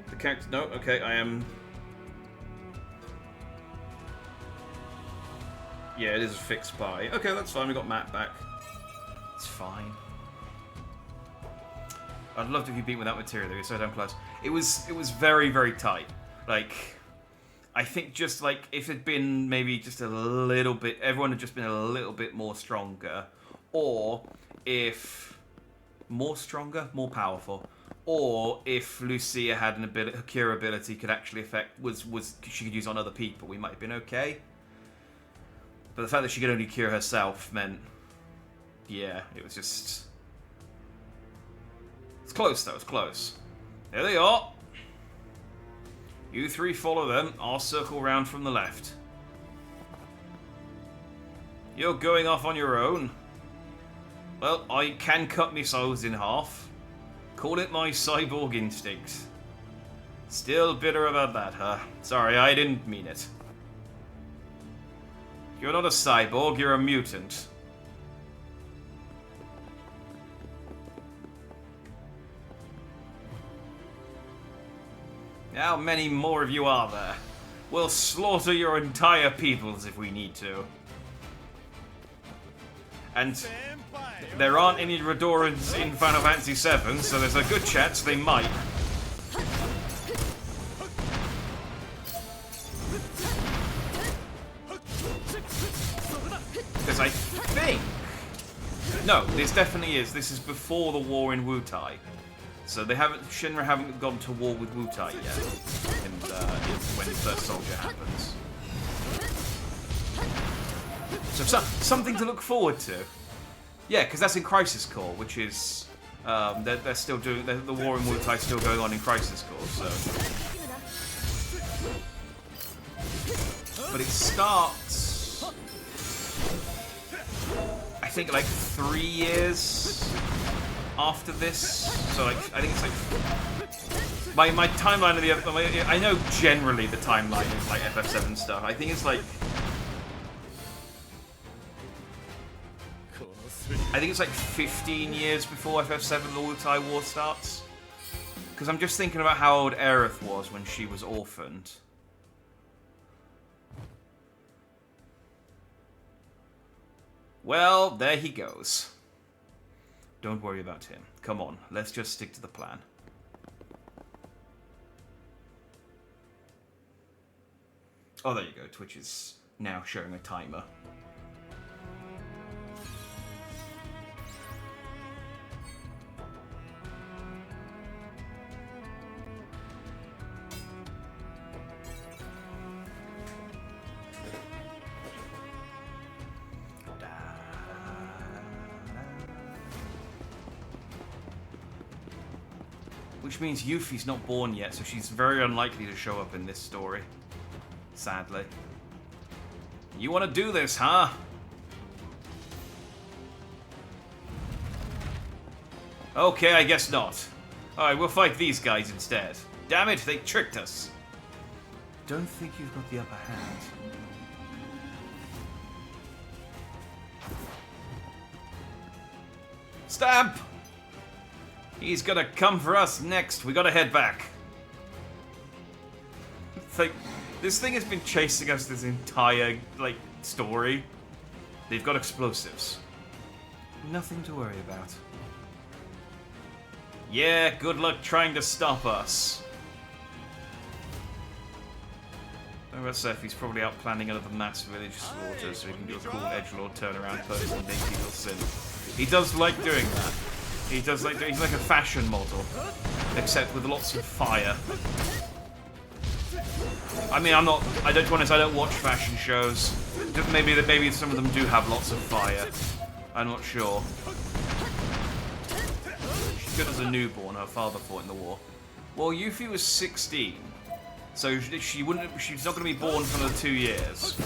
the character? No, okay, I am. Yeah, it is a fixed party. Okay, that's fine. We got Matt back. It's fine. I'd love to if you beat without material. They were so damn close. It was very, very tight. Like, I think just like if it'd been maybe just a little bit, everyone had just been a little bit more stronger, or if more powerful, or if Lucia had an ability, her cure ability could actually affect was she could use on other people, we might have been okay. But the fact that she could only cure herself meant, yeah, it was just. It's close though. It's close. There they are. You three follow them. I'll circle round from the left. You're going off on your own. Well, I can cut missiles in half. Call it my cyborg instinct. Still bitter about that, huh? Sorry, I didn't mean it. You're not a cyborg, you're a mutant. How many more of you are there? We'll slaughter your entire peoples if we need to. And there aren't any Redorans in Final Fantasy VII, so there's a good chance they might. Because I think... No, this definitely is. This is before the war in Wutai. So they haven't, Shinra haven't gone to war with Wutai yet, when the first soldier happens. So something to look forward to. Yeah, because that's in Crisis Core, which is they're still doing the war in Wutai still going on in Crisis Core. So, but it starts, I think, like 3 years after this, so like I think it's like my timeline of the other. I know generally the timeline is like FF7 stuff. I think it's like 15 years before FF7 the Wutai War starts. Because I'm just thinking about how old Aerith was when she was orphaned. Well, there he goes. Don't worry about him. Come on, let's just stick to the plan. Oh, there you go. Twitch is now showing a timer. Which means Yuffie's not born yet, so she's very unlikely to show up in this story. Sadly. You want to do this, huh? Okay, I guess not. Alright, we'll fight these guys instead. Damn it, they tricked us. Don't think you've got the upper hand. Stamp! He's gonna come for us next. We gotta head back. It's like, this thing has been chasing us this entire, like, story. They've got explosives. Nothing to worry about. Yeah, good luck trying to stop us. Don't about Seth, he's probably out planning another mass village slaughter so he can do a cool edgelord turnaround post and make people sin. He does like doing that. He does like, he's like a fashion model, except with lots of fire. I mean, I don't want to, I don't watch fashion shows. Maybe some of them do have lots of fire. I'm not sure. She's good as a newborn, her father fought in the war. Well, Yuffie was 16, so she's not going to be born for another 2 years.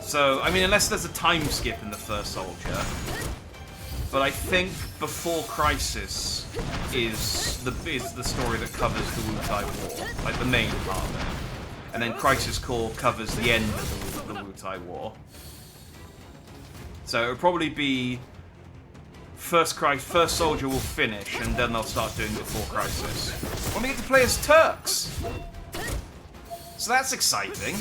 So, I mean, unless there's a time skip in the first soldier. But I think Before Crisis is the story that covers the Wutai War, like the main part of it. And then Crisis Core covers the end of the Wutai War. So it'll probably be First Soldier will finish, and then they'll start doing Before Crisis. When we get to play as Turks! So that's exciting.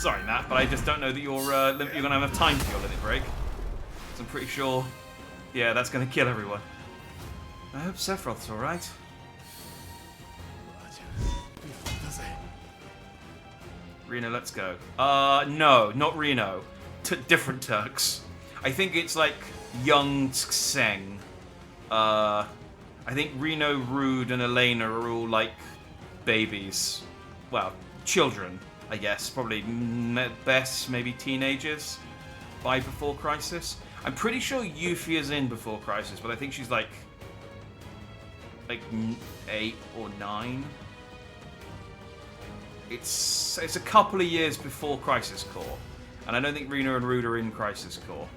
Sorry, Matt, but I just don't know that you're going to have enough time for your limit break. So I'm pretty sure, yeah, that's going to kill everyone. I hope Sephiroth's alright. Reno, let's go. No, not Reno. Different Turks. I think it's like young Tseng. I think Reno, Rude, and Elena are all like babies. Well, children, I guess. Probably best, maybe teenagers by Before Crisis. I'm pretty sure Yuffie is in Before Crisis, but I think she's like 8 or 9. It's a couple of years before Crisis Core, and I don't think Reno and Rude are in Crisis Core.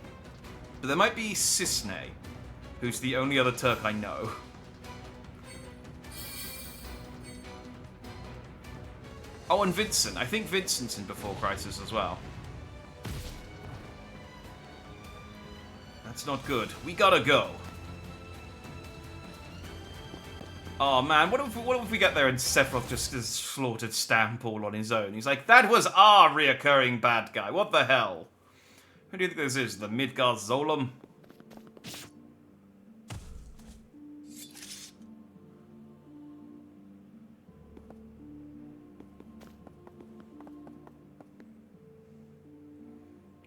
But there might be Cisne, who's the only other Turk I know. Oh, and Vincent. I think Vincent's in Before Crisis as well. That's not good. We gotta go. Oh man, what if we get there and Sephiroth just has slaughtered Stampool on his own? He's like, that was our reoccurring bad guy. What the hell? Who do you think this is? The Midgard Zolom?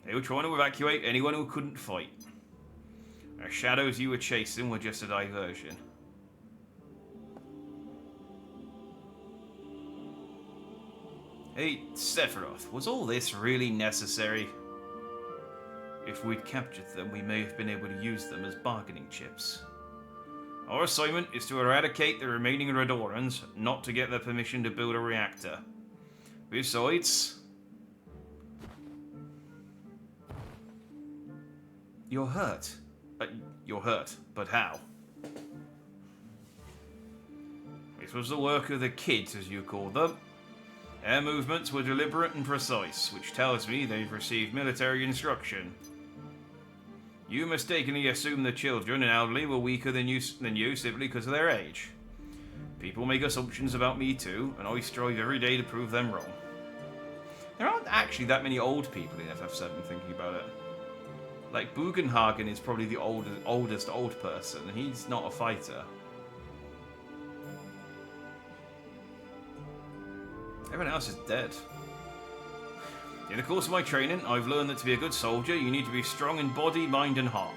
They were trying to evacuate anyone who couldn't fight. The shadows you were chasing were just a diversion. Hey, Sephiroth, was all this really necessary? If we'd captured them, we may have been able to use them as bargaining chips. Our assignment is to eradicate the remaining Redorans, not to get their permission to build a reactor. Besides... You're hurt. You're hurt, but how? This was the work of the kids, as you call them. Their movements were deliberate and precise, which tells me they've received military instruction. You mistakenly assume the children and elderly were weaker than you simply because of their age. People make assumptions about me too, and I strive every day to prove them wrong. There aren't actually that many old people in FF7, thinking about it. Like, Bugenhagen is probably the oldest old person, and he's not a fighter. Everyone else is dead. In the course of my training, I've learned that to be a good soldier, you need to be strong in body, mind, and heart.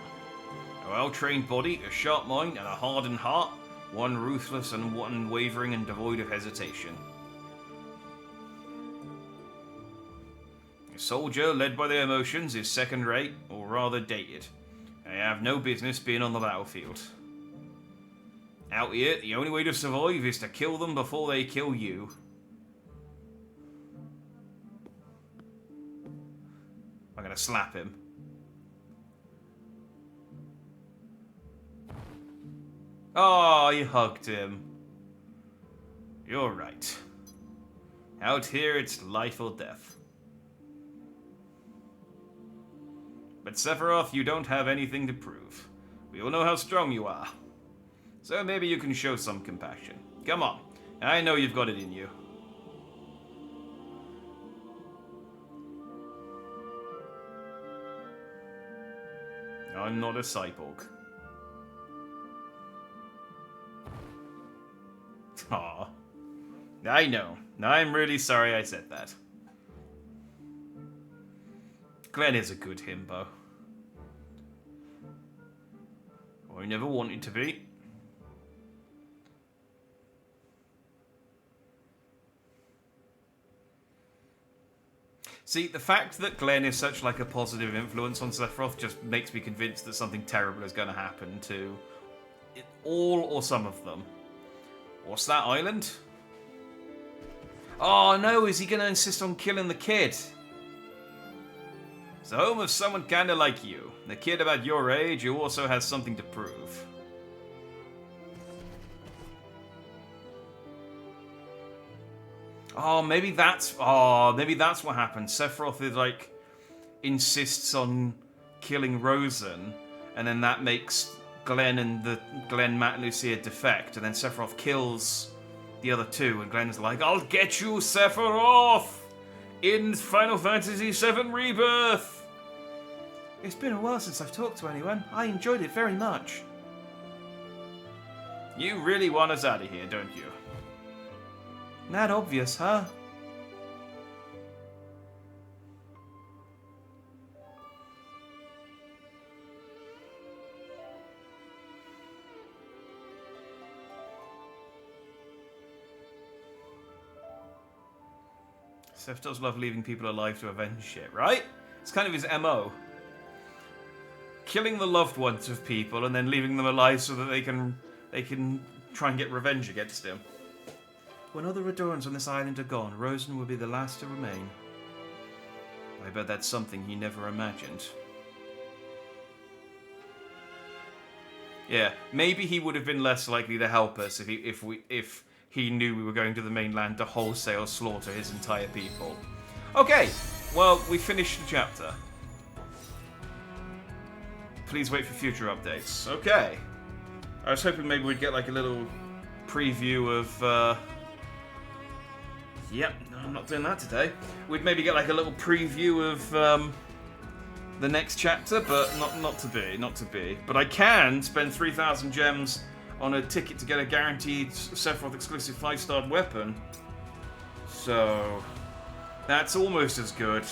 A well-trained body, a sharp mind, and a hardened heart, one ruthless and one wavering and devoid of hesitation. A soldier led by their emotions is second-rate, or rather dated. They have no business being on the battlefield. Out here, the only way to survive is to kill them before they kill you. I'm gonna slap him. Oh, you hugged him. You're right. Out here, it's life or death. But Sephiroth, you don't have anything to prove. We all know how strong you are. So maybe you can show some compassion. Come on. I know you've got it in you. I'm not a cyborg. Aw. I know. I'm really sorry I said that. Glenn is a good himbo. I never wanted to be. See, the fact that Glenn is such like a positive influence on Sephiroth just makes me convinced that something terrible is going to happen to all or some of them. What's that island? Oh no, is he going to insist on killing the kid? It's the home of someone kinda like you. The kid about your age who also has something to prove. Maybe that's what happens. Sephiroth is like insists on killing Rosen, and then that makes Glenn and Matt and Lucia defect, and then Sephiroth kills the other two, and Glenn's like, "I'll get you, Sephiroth!" in Final Fantasy VII Rebirth. It's been a while since I've talked to anyone. I enjoyed it very much. You really want us out of here, don't you? That obvious, huh? Seth does love leaving people alive to avenge shit, right? It's kind of his MO. Killing the loved ones of people and then leaving them alive so that they can try and get revenge against him. When all the Redorans on this island are gone, Rosen will be the last to remain. I bet that's something he never imagined. Yeah, maybe he would have been less likely to help us if he knew we were going to the mainland to wholesale slaughter his entire people. Okay, well, we finished the chapter. Please wait for future updates. Okay. I was hoping maybe we'd get like a little preview of... Yep, no, I'm not doing that today. We'd maybe get like a little preview of the next chapter, but not to be. But I can spend 3,000 gems on a ticket to get a guaranteed Sephiroth exclusive 5-star weapon. So that's almost as good.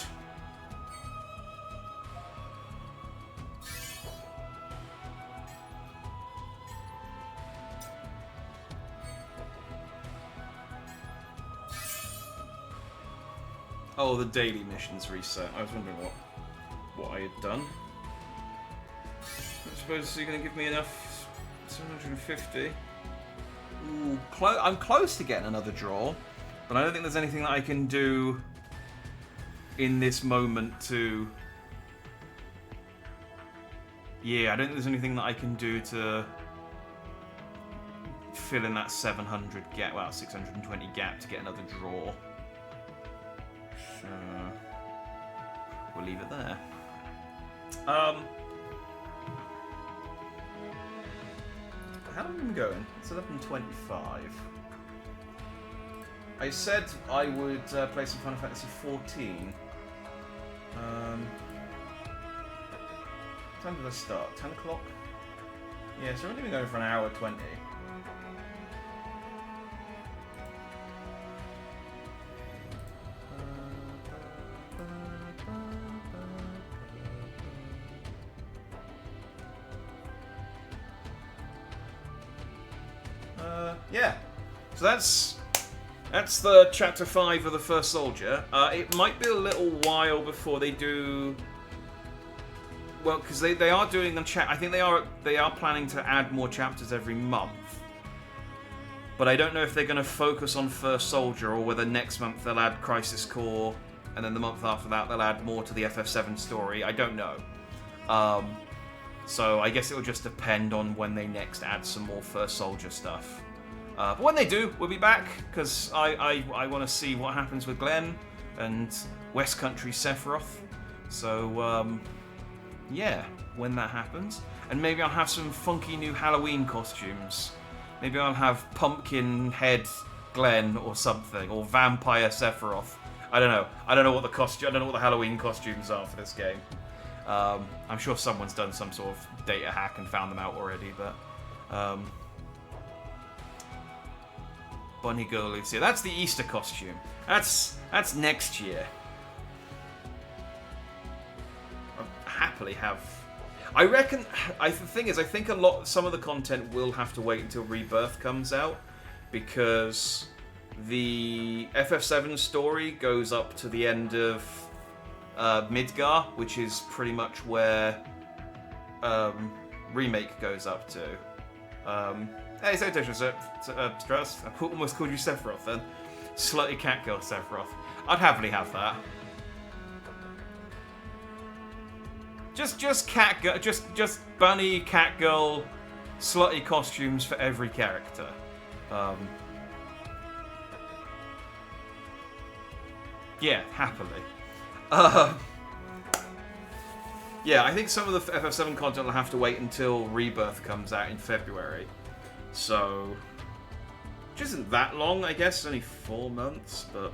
Oh, the daily missions reset. I was wondering what I had done. I suppose you're going to give me enough. 750. Ooh, I'm close to getting another draw, but I don't think there's anything that I can do in this moment to... Yeah, I don't think there's anything that I can do to fill in that 700 gap, well, 620 gap to get another draw. So we'll leave it there. How long have we been going? It's 11:25. I said I would play some Final Fantasy 14. What time did I start? 10 o'clock? Yeah, so we've only been going for an hour 20. Yeah, so that's the chapter 5 of the First Soldier. It might be a little while before they do. Well, because they are doing them. I think they are planning to add more chapters every month. But I don't know if they're going to focus on First Soldier or whether next month they'll add Crisis Core, and then the month after that they'll add more to the FF7 story. I don't know. So I guess it'll just depend on when they next add some more First Soldier stuff. But when they do, we'll be back, because I want to see what happens with Glenn and West Country Sephiroth. So, yeah, when that happens. And maybe I'll have some funky new Halloween costumes. Maybe I'll have Pumpkin Head Glenn or something, or Vampire Sephiroth. I don't know. I don't know what the Halloween costumes are for this game. I'm sure someone's done some sort of data hack and found them out already, but... Bunny Girl Lucia. That's the Easter costume. That's next year. I'll happily have... I reckon... the thing is, I think some of the content will have to wait until Rebirth comes out, because the FF7 story goes up to the end of Midgar, which is pretty much where Remake goes up to. Hey, salutations, Strauss. I almost called you Sephiroth then. Slutty catgirl Sephiroth. I'd happily have that. Just catgirl, just bunny, catgirl, slutty costumes for every character. Yeah, happily. Yeah, I think some of the FF7 content will have to wait until Rebirth comes out in February. So, which isn't that long, I guess. It's only 4 months, but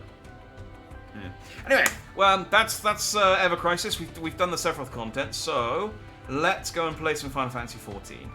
Yeah. Anyway, well, that's Ever Crisis. We've done the Sephiroth content, so let's go and play some Final Fantasy 14.